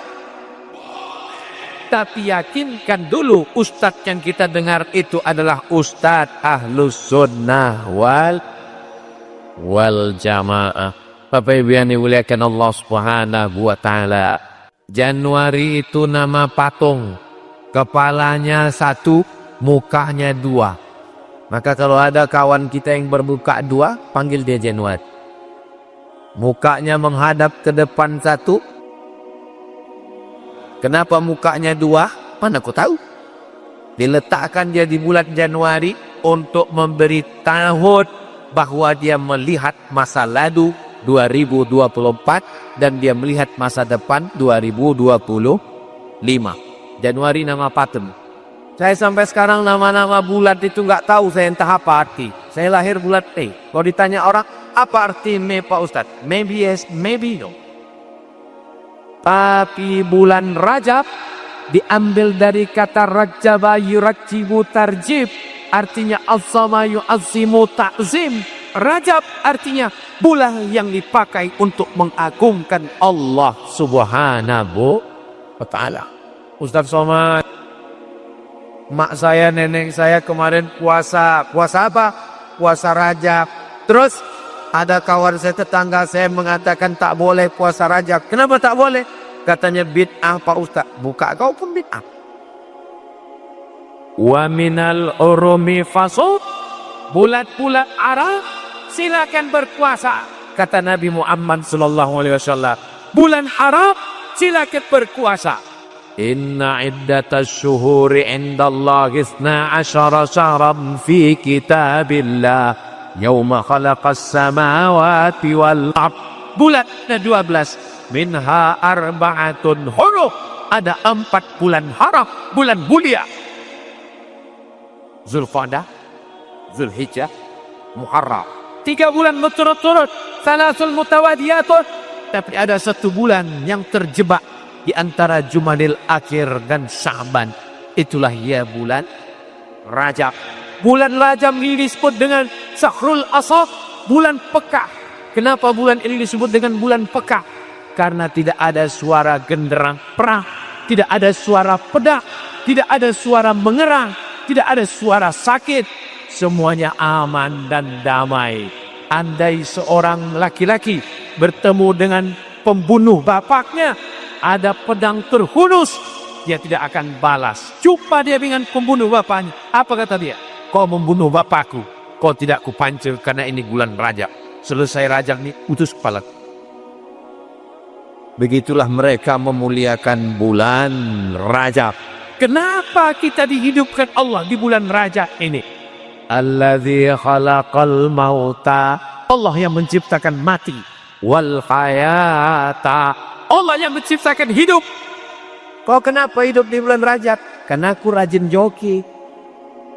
Tapi yakinkan dulu ustadz yang kita dengar itu adalah ustadz Ahlus Sunnah wal Jamaah. Bapak Ibu yang dimuliakan Allah Subhanahu wa taala. Januari itu nama patung. Kepalanya satu, mukanya dua. Maka kalau ada kawan kita yang bermuka dua, panggil dia Januari. Mukanya menghadap ke depan satu. Kenapa mukanya dua? Mana aku tahu. Diletakkan dia di bulan Januari untuk memberitahu bahwa dia melihat masa lalu 2024 dan dia melihat masa depan 2025. Januari nama patung. Saya sampai sekarang nama-nama bulan itu nggak tahu, saya entah apa arti. Saya lahir bulan Mei. Kalau ditanya orang, apa arti Mei Pak Ustadz? Maybe yes, maybe no. Tapi bulan Rajab diambil dari kata Rajaba yurajibu tarjib. Artinya azama yu'azimu ta'zim. Rajab artinya bulan yang dipakai untuk mengagungkan Allah Subhanahu wa ta'ala. Ustaz Somad, mak saya, nenek saya kemarin puasa. Puasa apa? Puasa Rajab. Terus ada kawan saya, tetangga saya mengatakan tak boleh puasa Rajab. Kenapa tak boleh? Katanya bid'ah Pak Ustaz. Buka kau pun bid'ah. Wa minal urumi fasud. Bulat-bulat Arab silakan berpuasa. Kata Nabi Muhammad sallallahu alaihi wasallam. Bulan haram silakan berpuasa. Inna iddatas syuhuri indallahi 12 syahran fi kitabillah. Yauma khalaqas samawati wal ard. Bulannya 12. Minha arba'atun hurum. Ada 4 bulan haram, bulan mulia. Zulqa'dah, Zulhijjah, Muharram. 3 bulan berturut-turut. Salasul mutawadiyatun. Tapi ada 1 bulan yang terjebak di antara Jumadil Akhir dan Sya'ban. Itulah ya bulan Rajab. Bulan Rajab ini disebut dengan Syahrul Asad, bulan pekah. Kenapa bulan ini disebut dengan bulan pekah? Karena tidak ada suara genderang perang, tidak ada suara pedang, tidak ada suara mengerang, tidak ada suara sakit. Semuanya aman dan damai. Andai seorang laki-laki bertemu dengan pembunuh bapaknya, ada pedang terhunus, dia tidak akan balas. Jumpa dia dengan pembunuh bapaknya. Apa kata dia? Kau membunuh bapakku, kau tidak kupancing karena ini bulan Rajab. Selesai Rajab ini, utus kepala. Begitulah mereka memuliakan bulan Rajab. Kenapa kita dihidupkan Allah di bulan Rajab ini? Alladzi khalaqal mauta. Allah yang menciptakan mati. Wal hayata. Allah yang menciptakan hidup. Kau kenapa hidup di bulan Rajab? Karena aku rajin joki.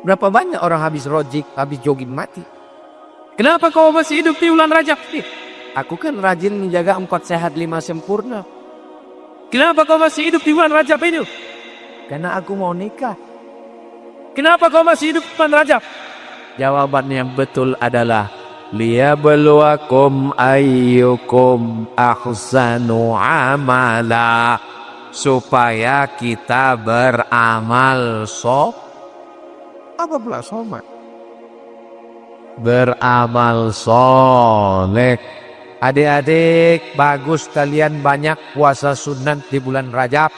Berapa banyak orang habis jogging mati. Kenapa kau masih hidup di bulan Rajab? Aku kan rajin menjaga 4 sehat 5 sempurna. Kenapa kau masih hidup di bulan Rajab itu? Karena aku mau nikah. Kenapa kau masih hidup di bulan Rajab? Jawaban yang betul adalah liyabluwakum ayyukum ahsanu amala. Supaya kita beramal apa pula somat? Beramal soleh. Adik-adik, bagus kalian banyak puasa sunat di bulan Rajab.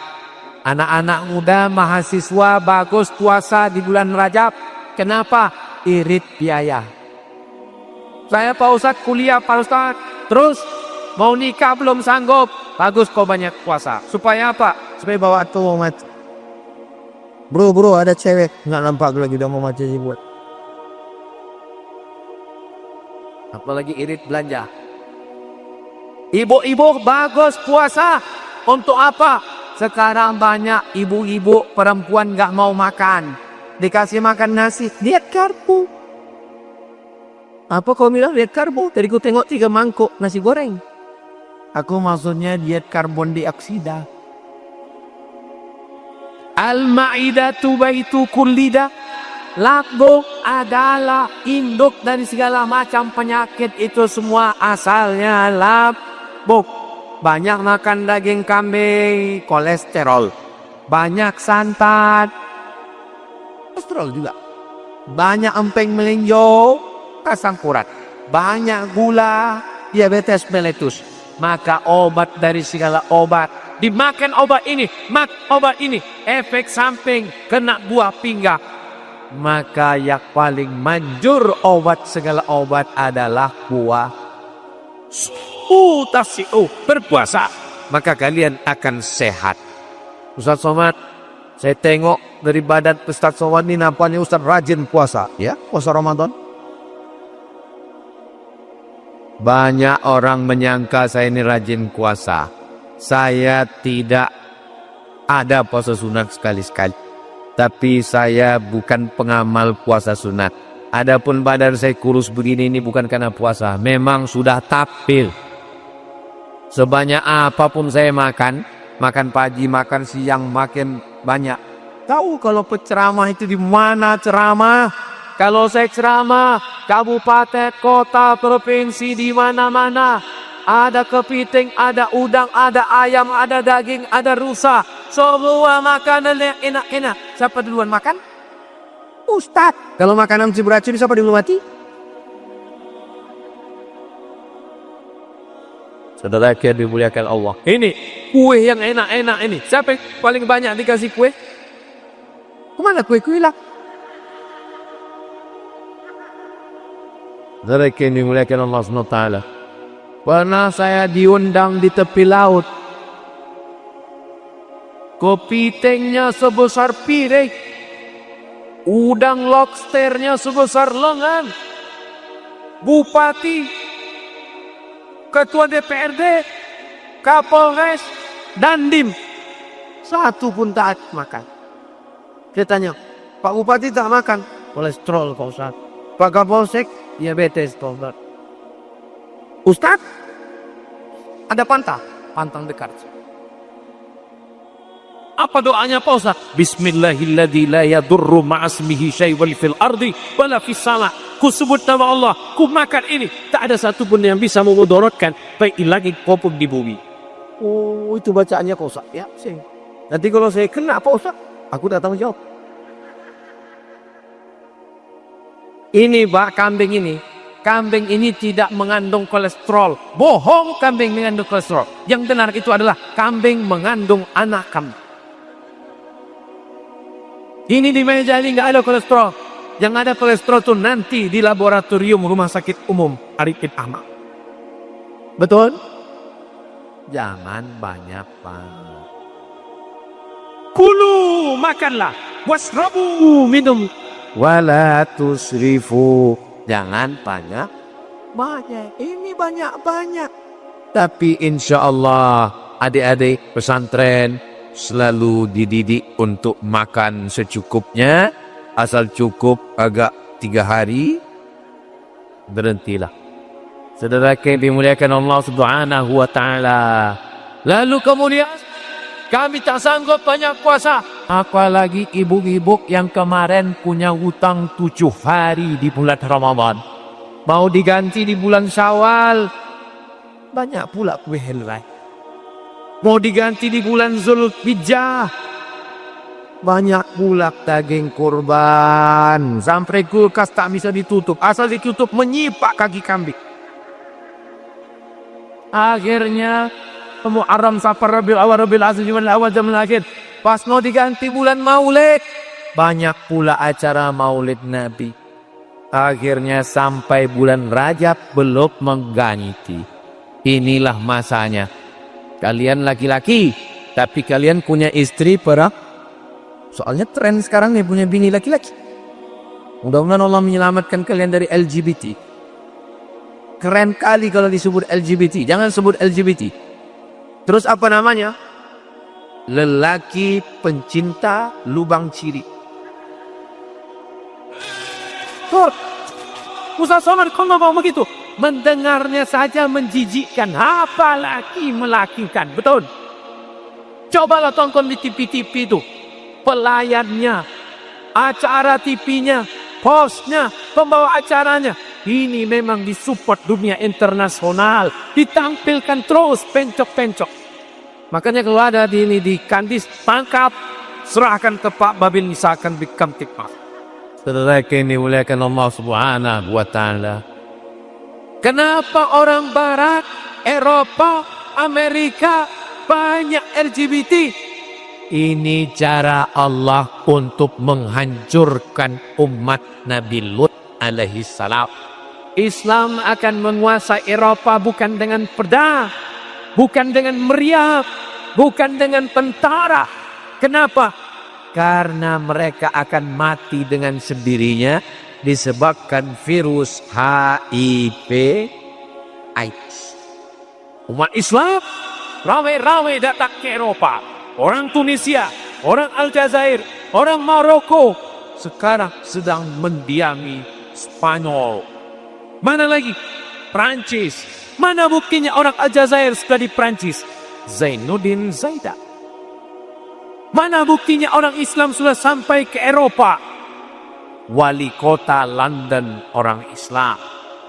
Anak-anak muda, mahasiswa, bagus puasa di bulan Rajab. Kenapa? Irit biaya. Saya Pak Ustadz kuliah Pak Ustadz. Terus mau nikah belum sanggup. Bagus kau banyak puasa. Supaya apa? Supaya bawa tuh mati. Bro, ada cewek. Nggak nampak lagi udah mau mati sih buat. Apalagi irit belanja. Ibu-ibu bagus puasa. Untuk apa? Sekarang banyak ibu-ibu perempuan nggak mau makan. Dikasih makan nasi, diet karpu. Apa kau bilang diet karbo? Tadi ku tengok 3 mangkuk nasi goreng. Aku maksudnya diet karbon dioksida. Al-ma'idatu baitu kullida. Lakbuk adalah induk dari segala macam penyakit. Itu semua asalnya lakbuk. Banyak makan daging kambing, kolesterol. Banyak santan, kolesterol juga. Banyak empeng melinjo, asam urat. Banyak gula, diabetes meletus. Maka obat dari segala obat, dimakan obat ini, obat ini, efek samping kena buah pinggang. Maka yang paling manjur obat segala obat adalah buah berpuasa. Maka kalian akan sehat. Ustaz Somad, saya tengok dari badan Ustaz Somad ini nampaknya Ustaz rajin puasa, ya, puasa Ramadan. Banyak orang menyangka saya ini rajin puasa. Saya tidak ada puasa sunat sekali-sekali. Tapi saya bukan pengamal puasa sunat. Adapun badan saya kurus begini ini bukan karena puasa. Memang sudah tapil. Sebanyak apapun saya makan pagi, makan siang, makan banyak. Tahu kalau penceramah itu di mana ceramah? Kalau saya ceramah, kabupaten, kota, provinsi, di mana-mana. Ada kepiting, ada udang, ada ayam, ada daging, ada rusa. Semua makanan yang enak-enak. Siapa duluan makan? Ustadz. Kalau makanan si beracun, siapa dulu mati? Saudara yang dimuliakan Allah. Ini kue yang enak-enak ini. Siapa yang paling banyak dikasih kue? Kemana kue-kue hilang? Saudara yang dimuliakan Allah SWT. Pernah saya diundang di tepi laut. Kepitingnya sebesar piring. Udang lobsternya sebesar lengan. Bupati, Ketua DPRD, Kapolres, Dandim. Satu pun tak makan. Saya tanya, Pak Bupati tak makan? Kolesterol Pak Ustaz. Pak Kapolsek, diabetes Pak Ustaz. Ustaz, ada pantang dekat. Apa doanya Pak Ustaz? Bismillahilladzi la yadurru ma'asmihi syai'un fil ardi wala fis sama. Ku sebut nama Allah, ku makan ini. Tak ada satu pun yang bisa memudaratkan baik di langit maupun di bumi. Oh, itu bacaannya Pak Ustaz. Ya, sih. Nanti kalau saya kena Pak Ustaz, aku tak tanggung jawab. Ini Pak, kambing ini. Kambing ini tidak mengandung kolesterol. Bohong kambing mengandung kolesterol. Yang benar itu adalah kambing mengandung anak kambing. Ini di meja ini nggak ada kolesterol. Yang ada kolesterol itu nanti di laboratorium Rumah Sakit Umum Arifin Ahmad. Betul? Jangan banyak-banyak. Kulu, makanlah. Wasrabu, minum. Wala tusrifu. Jangan banyak-banyak. Ini banyak-banyak. Tapi insya Allah adik-adik pesantren selalu dididik untuk makan secukupnya. Asal cukup agak 3 hari, berhentilah. Saudara yang dimuliakan Allah Subhanahu wa Ta'ala. Lalu kemudian kami tak sanggup banyak puasa. Apalagi ibu-ibu yang kemarin punya hutang 7 hari di bulan Ramadan. Mau diganti di bulan Syawal. Banyak pula kue helai. Mau diganti di bulan Zulhijjah. Banyak pula daging kurban. Sampai kulkas tak bisa ditutup. Asal ditutup menyipak kaki kambing. Akhirnya Muharram, Safar, Rabiul Awal, Rabiul Akhir, Jumadil Awal, Jamadil Akhir. Pas mau diganti bulan Maulid. Banyak pula acara Maulid Nabi. Akhirnya sampai bulan Rajab belum mengganti. Inilah masanya. Kalian laki-laki, tapi kalian punya istri perempuan. Soalnya tren sekarang nih punya bini laki-laki. Mudah-mudahan Allah menyelamatkan kalian dari LGBT. Keren kali kalau disebut LGBT. Jangan sebut LGBT. Terus apa namanya? Lelaki pencinta lubang ciri. Ustaz Somad kau ngomong begitu. Mendengarnya saja menjijikkan, apalagi melakukan. Betul. Cobalah tonton di TV-TV itu. Pelayannya, acara TV-nya, hostnya, pembawa acaranya. Ini memang disupport dunia internasional. Ditampilkan terus pencok-pencok. Makanya kalau ada di ini di Kandis, tangkap, serahkan ke Pak Babil, misalkan become tikmas. Saudara ini muliakan Allah Subhanahu wa Ta'ala. Kenapa orang Barat, Eropa, Amerika banyak LGBT? Ini cara Allah untuk menghancurkan umat Nabi Lut alaihi salam. Islam akan menguasai Eropa bukan dengan pedang, bukan dengan meriam, bukan dengan tentara. Kenapa? Karena mereka akan mati dengan sendirinya disebabkan virus HIV AIDS. Umat Islam ramai-ramai datang ke Eropa. Orang Tunisia, orang Aljazair, orang Maroko sekarang sedang mendiami Spanyol. Mana lagi? Prancis. Mana buktinya orang Aljazair sudah di Prancis? Zainuddin Zaida. Mana buktinya orang Islam sudah sampai ke Eropa? Wali kota London orang Islam.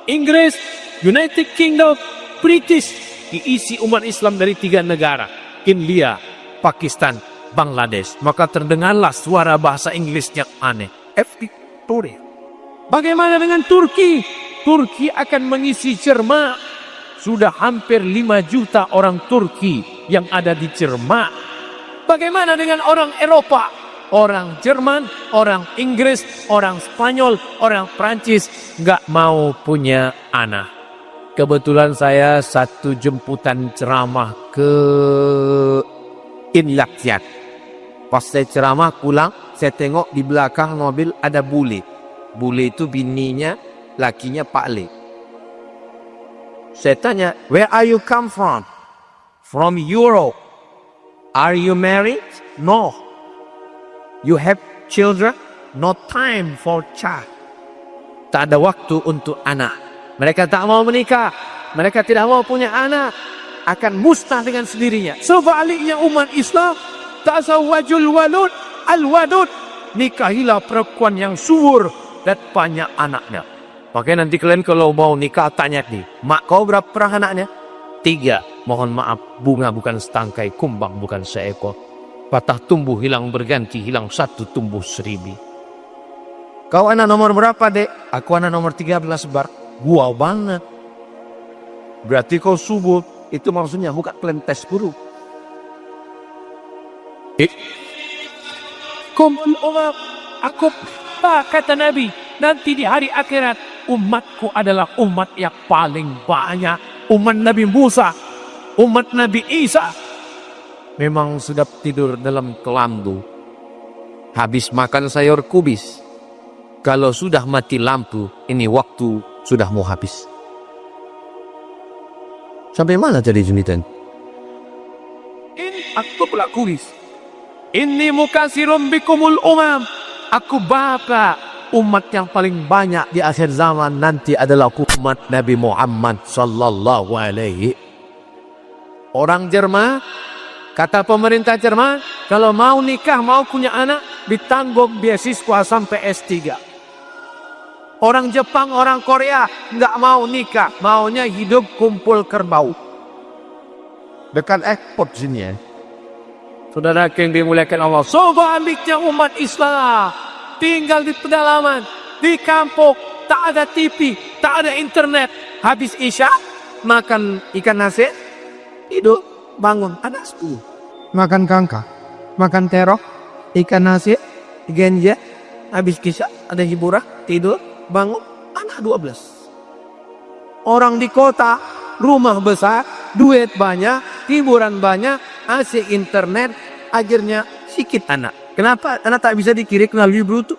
Inggris, United Kingdom, British diisi umat Islam dari 3 negara. India, Pakistan, Bangladesh. Maka terdengarlah suara bahasa Inggris yang aneh. Victoria. Bagaimana dengan Turki? Turki akan mengisi Cermak. Sudah hampir 5 juta orang Turki yang ada di Cermak. Bagaimana dengan orang Eropa? Orang Jerman, orang Inggris, orang Spanyol, orang Prancis nggak mau punya anak. Kebetulan saya satu jemputan ceramah ke Inlaksiat. Pas saya ceramah pulang, saya tengok di belakang mobil ada bule. Bule itu bininya, lakinya Pak Le. Saya tanya, where are you come from? From Europe. Are you married? No. You have children? No time for child. Tak ada waktu untuk anak. Mereka tak mau menikah. Mereka tidak mau punya anak. Akan musnah dengan sendirinya. Sebaliknya umat Islam, tazawwajul walud al-wadud. Nikahilah perempuan yang subur dan banyak anaknya. Makanya nanti kalian kalau mau nikah tanya nih, mak kau berapa anaknya? 3. Mohon maaf, bunga bukan setangkai, kumbang bukan seekor. Patah tumbuh hilang berganti, hilang 1 tumbuh 1000. Kau anak nomor berapa, Dek? Aku anak nomor 13, Bar. Gua banget. Berarti kau subur. Itu maksudnya bukan kalian tes buruk. Kumpul umat. Aku kata Nabi, nanti di hari akhirat umatku adalah umat yang paling banyak. Umat Nabi Musa, umat Nabi Isa memang sudah tidur dalam kelambu. Habis makan sayur kubis. Kalau sudah mati lampu, ini waktu sudah mau habis. Sampai mana tadi junitan? Aku pula kubis. Inni mukasirum bikumul umam. Aku bapa umat yang paling banyak di akhir zaman nanti adalah umat Nabi Muhammad sallallahu alaihi. Orang Jerman, kata pemerintah Jerman, kalau mau nikah, mau punya anak, ditanggung beasiswa sampai S3. Orang Jepang, orang Korea nggak mau nikah, maunya hidup kumpul kerbau. Dekat ekspor sini ya. Saudara yang dimuliakan Allah, sebaliknya umat Islam tinggal di pedalaman, di kampung, tak ada TV, tak ada internet. Habis Isya, makan ikan nasi, tidur, bangun, ada 10. Makan kangkang, makan terok, ikan nasi, genja, habis Isya, ada hiburan, tidur, bangun, anak 12. Orang di kota, rumah besar, duit banyak, hiburan banyak, asik internet, akhirnya sikit anak. Kenapa anak tak bisa dikirim melalui Bluetooth?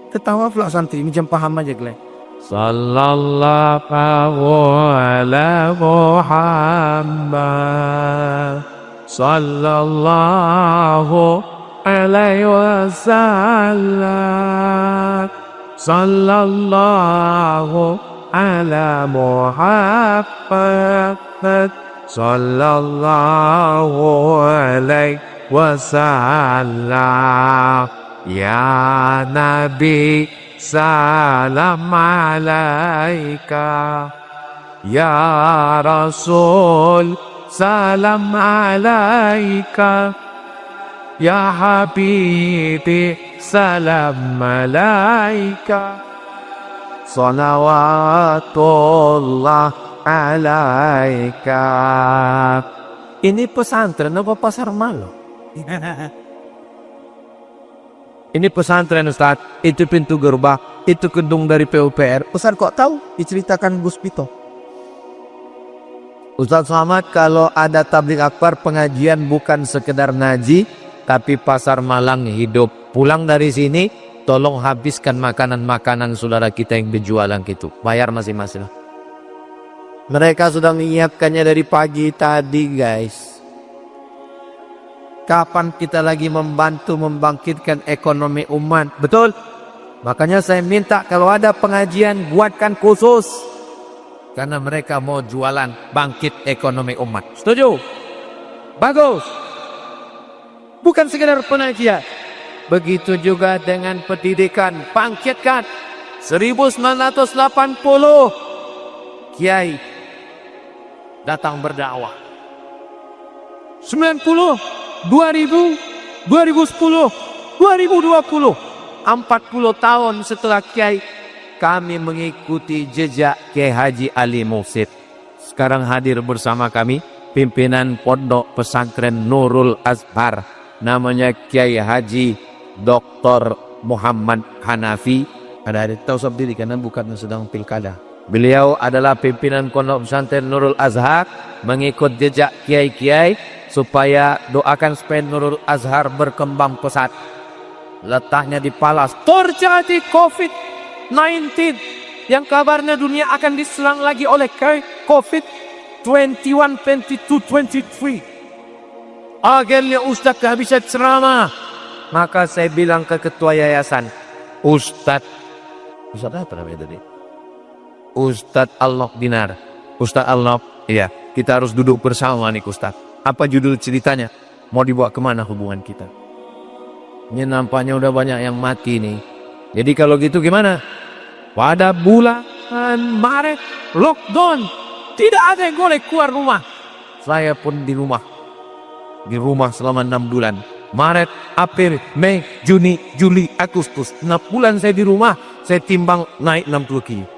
Ketawa pula santri, macam paham aja Glenn. Sallallahu ala Muhammad sallallahu alaihi wasallam sallallahu ala Muhammad sallallahu alaihi wasallam. Ya Nabi salam alaika, ya Rasul salam alaika, ya Habibi salam alaika, salawatullah alaika. Ini pesantren apa pasar malam? Ini pesantren Ustaz, itu pintu gerbang, itu gedung dari PUPR. Ustaz kok tahu? Diceritakan Gus Pito. Ustaz Somad, kalau ada tabligh akbar pengajian bukan sekedar ngaji, tapi pasar malang hidup. Pulang dari sini, tolong habiskan makanan-makanan saudara kita yang berjualan gitu. Bayar masing-masing. Mereka sudah menyiapkannya dari pagi tadi, guys. Kapan kita lagi membantu membangkitkan ekonomi umat? Betul? Makanya saya minta kalau ada pengajian buatkan khusus. Karena mereka mau jualan bangkit ekonomi umat. Setuju? Bagus. Bukan sekedar pengajian. Begitu juga dengan pendidikan. Bangkitkan. 1980 Kiai datang berdakwah. 90 2000, 2010, 2020, 40 tahun setelah Kiai, kami mengikuti jejak Kiai Haji Ali Mursyid. Sekarang hadir bersama kami pimpinan Pondok Pesantren Nurul Azhar, namanya Kiai Haji Dr. Muhammad Hanafi. Ada tahu sendiri karena bukan sedang pilkada. Beliau adalah pimpinan Pondok Pesantren Nurul Azhar, mengikut jejak kiai-kiai supaya doakan supaya Nurul Azhar berkembang pesat. Letaknya di Palas. Terjadi COVID-19 yang kabarnya dunia akan diserang lagi oleh COVID 21, 22, 23. Akhirnya Ustaz kehabisan ceramah. Maka saya bilang ke ketua yayasan, Ustaz apa namanya tadi? Ustaz Al-Nob Dinar. Ustaz Al-Nob, iya, kita harus duduk bersama nih Ustaz. Apa judul ceritanya? Mau dibawa kemana hubungan kita? Ini nampaknya udah banyak yang mati nih. Jadi kalau gitu gimana? Pada bulan Maret lockdown, tidak ada yang boleh keluar rumah. Saya pun di rumah selama 6 bulan. Maret, April, Mei, Juni, Juli, Agustus. 6 bulan saya di rumah, saya timbang naik 60 kilo.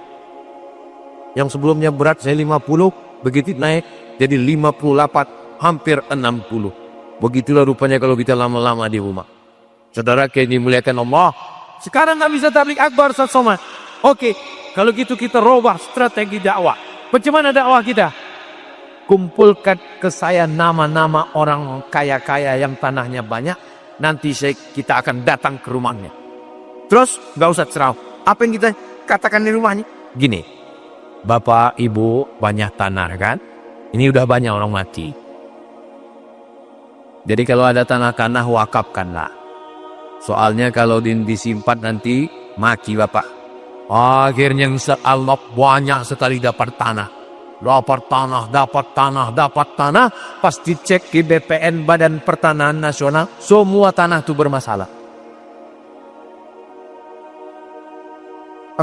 Yang sebelumnya berat saya 50, begitu naik jadi 58. Hampir 60. Begitulah rupanya kalau kita lama-lama di rumah. Saudara yang dimuliakan Allah. Sekarang nggak bisa tabligh akbar Ustaz Somad. Oke, kalau gitu kita robah strategi dakwah. Bagaimana dakwah kita? Kumpulkan ke saya nama-nama orang kaya-kaya yang tanahnya banyak. Nanti kita akan datang ke rumahnya. Terus nggak usah ceramah. Apa yang kita katakan di rumahnya? Gini, Bapak, Ibu banyak tanah kan? Ini udah banyak orang mati. Jadi kalau ada tanah-tanah wakafkanlah. Soalnya kalau disimpan nanti maki Bapak. Akhirnya Ustaz Allah banyak sekali dapat tanah. Dapat tanah. Pas dicek di BPN Badan Pertanahan Nasional, semua tanah itu bermasalah.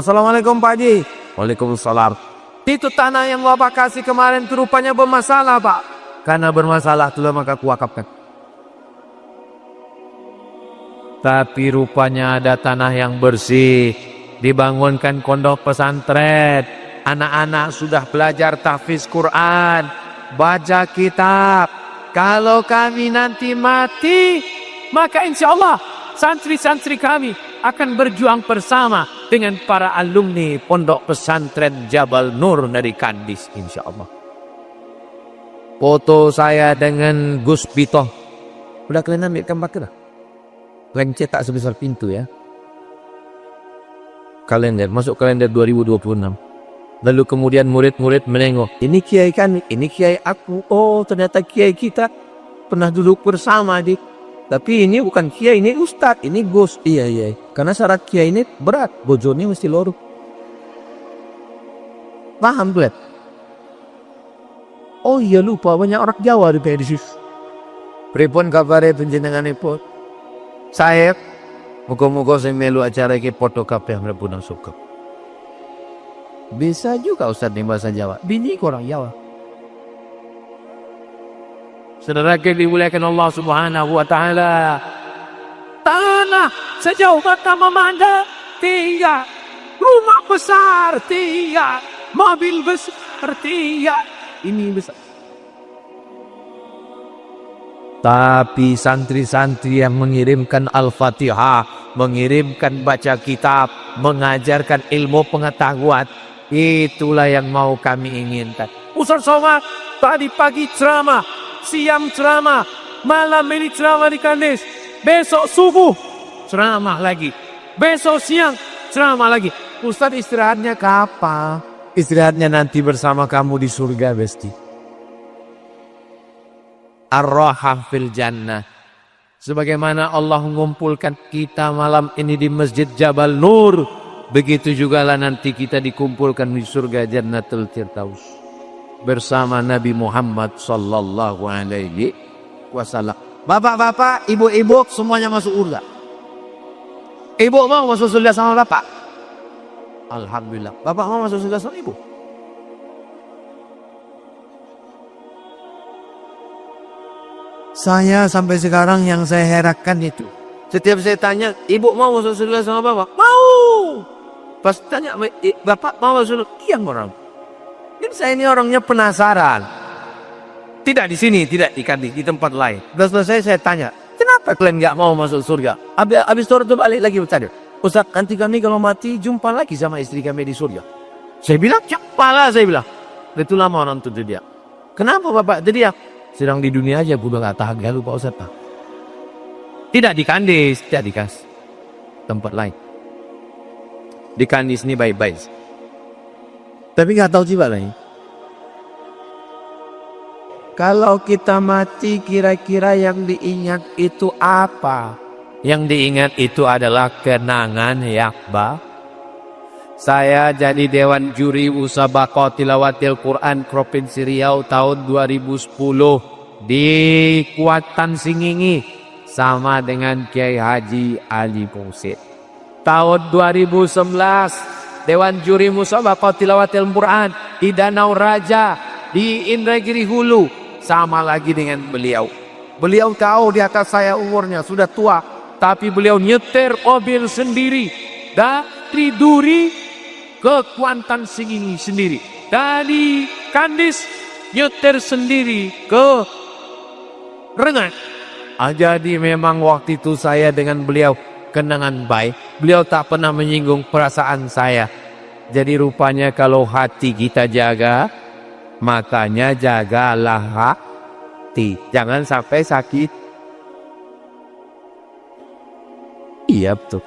Assalamualaikum Pak Haji. Waalaikumsalam. Itu tanah yang Bapak kasih kemarin itu rupanya bermasalah Pak. Karena bermasalah itulah maka kuwakafkan. Tapi rupanya ada tanah yang bersih. Dibangunkan pondok pesantren. Anak-anak sudah belajar tahfiz Quran. Baca kitab. Kalau kami nanti mati, maka insya Allah santri-santri kami akan berjuang bersama dengan para alumni pondok pesantren Jabal Nur dari Kandis insya Allah. Foto saya dengan Gus Pito. Udah kalian ambil gambar dah? Kalian cetak sebesar pintu ya. Kalender, masuk kalender 2026. Lalu kemudian murid-murid menengok. Ini kiai kan, ini kiai aku. Oh ternyata kiai kita pernah duduk bersama di Tapi ini bukan kiai, ini ustad, ini gus. Iya. Karena syarat kiai ini berat, bojone mesti loro. Paham tuh? Oh iya, lupa banyak orang Jawa di PDS. Pripun kabare panjenenganipun? Saya muga-muga saya melu acara iki padha kabeh mlebu nang surga. Bisa juga Ustaz di bahasa Jawa. Bini orang Jawa. Saudara yang dimuliakan Allah Subhanahu wa taala. Tanah sejauh mata memandang tiga, rumah besar tiga, mobil besar tiga. Ini besar. Tapi santri-santri yang mengirimkan Al-Fatihah, mengirimkan baca kitab, mengajarkan ilmu pengetahuan, itulah yang mau kami inginkan. Ustaz Somad tadi pagi ceramah, siang ceramah, malam ini ceramah di Kandis, besok subuh ceramah lagi, besok siang ceramah lagi. Ustaz istirahatnya kapan? Istirahatnya nanti bersama kamu di surga, Besti. Ar-Rahah fil Jannah. Sebagaimana Allah mengumpulkan kita malam ini di Masjid Jabal Nur, begitu juga lah nanti kita dikumpulkan di surga Jannatul Firdaus bersama Nabi Muhammad sallallahu alaihi wasallam. Bapak-bapak, ibu-ibu semuanya masuk surga. Ibu mau masuk surga sama bapak? Alhamdulillah. Bapak mau masuk surga sama ibu? Saya sampai sekarang yang saya herankan itu, setiap saya tanya, ibu mau masuk surga sama bapak? Mau. Pas tanya, bapak mau masuk surga? Iya orang. Jadi saya ini orangnya penasaran. Tidak di sini, tidak di Kandis, di tempat lain. Dan selesai saya tanya, kenapa kalian nggak mau masuk surga? Habis itu balik lagi bertanya, Ustaz, nanti kami kalau mati jumpa lagi sama istri kami di surga. Saya bilang, cepalah, saya bilang. Itu lama orang itu dia. Kenapa bapak? Jadi ya, sedang di dunia aja, gue udah gak tahan, gak lupa Ustaz. Tidak di Kandis, tidak di Kas. Tempat lain. Di Kandis ini baik-baik. Tapi gak tahu juga lah. Kalau kita mati, kira-kira yang diingat itu apa? Yang diingat itu adalah kenangan yakba. Saya jadi Dewan Juri Musabaqah Tilawatil Quran Provinsi Riau tahun 2010 di Kuantan Singingi sama dengan Kiai Haji Ali Musid. Tahun 2011 Dewan Juri Musabaqah Tilawatil Quran di Danau Raja di Indragiri Hulu sama lagi dengan beliau. Beliau tahu di atas saya umurnya sudah tua, tapi beliau nyetir mobil sendiri dari Duri ke Kuantan Singingi sendiri. Dari Kandis nyetir sendiri ke Rengat. Jadi memang waktu itu saya dengan beliau kenangan baik. Beliau tak pernah menyinggung perasaan saya. Jadi rupanya kalau hati kita jaga, makanya jagalah hati. Jangan sampai sakit. Iya betul.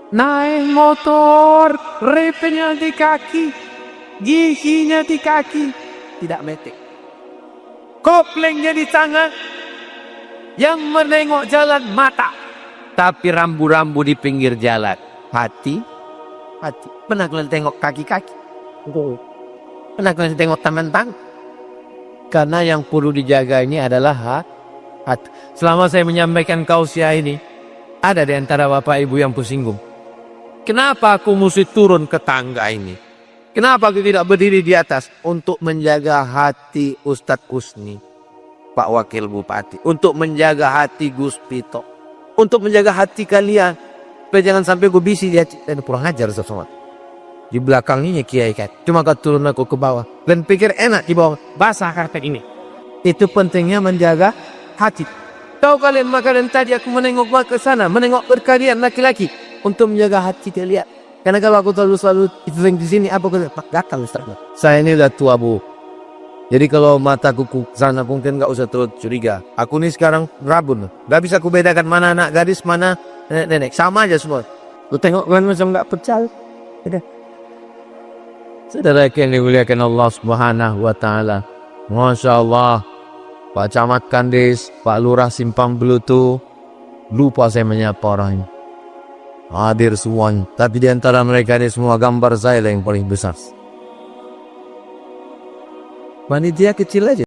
Naik motor, repenya di kaki, giginya di kaki, tidak metik. Koplengnya di tangan, yang menengok jalan mata, tapi rambu-rambu di pinggir jalan. Hati. Pernah kalian tengok kaki-kaki? Pernah kalian tengok tangan-tangan? Karena yang perlu dijaga ini adalah hati. Selama saya menyampaikan kausiah ini, ada di antara bapak ibu yang tersinggung. Kenapa aku mesti turun ke tangga ini? Kenapa aku tidak berdiri di atas? Untuk menjaga hati Ustadz Kusni, Pak Wakil Bupati. Untuk menjaga hati Gus Pito. Untuk menjaga hati kalian. Supaya jangan sampai gue bisi di hati. Dan kurang ajar semua. Di belakangnya kiai kan. Cuma kau turun aku ke bawah. Dan pikir enak di bawah. Basah karpet ini. Itu pentingnya menjaga hati. Tahu kalian makanan tadi aku menengok ke sana. Menengok berkalian laki-laki. Untuk menjaga hati kalian. Karena kalau aku selalu itu yang di sini apa aku gatal Ustaz. Saya ini udah tua Bu. Jadi kalau mataku ke sana mungkin nggak usah terus curiga. Aku ini sekarang rabun. Gak bisa aku bedakan mana anak gadis mana nenek. Sama aja semua. Lu tengok kan macam nggak percaya. Udah. Saudara yang dimuliakan Allah Subhanahu wa taala. Masya Allah. Pak Camat Kandis, Pak Lurah Simpang Belutu. Lupa saya menyapa orang ini. Hadir semuanya. Tapi di antara mereka ini semua gambar saya yang paling besar. Panitia kecil aja.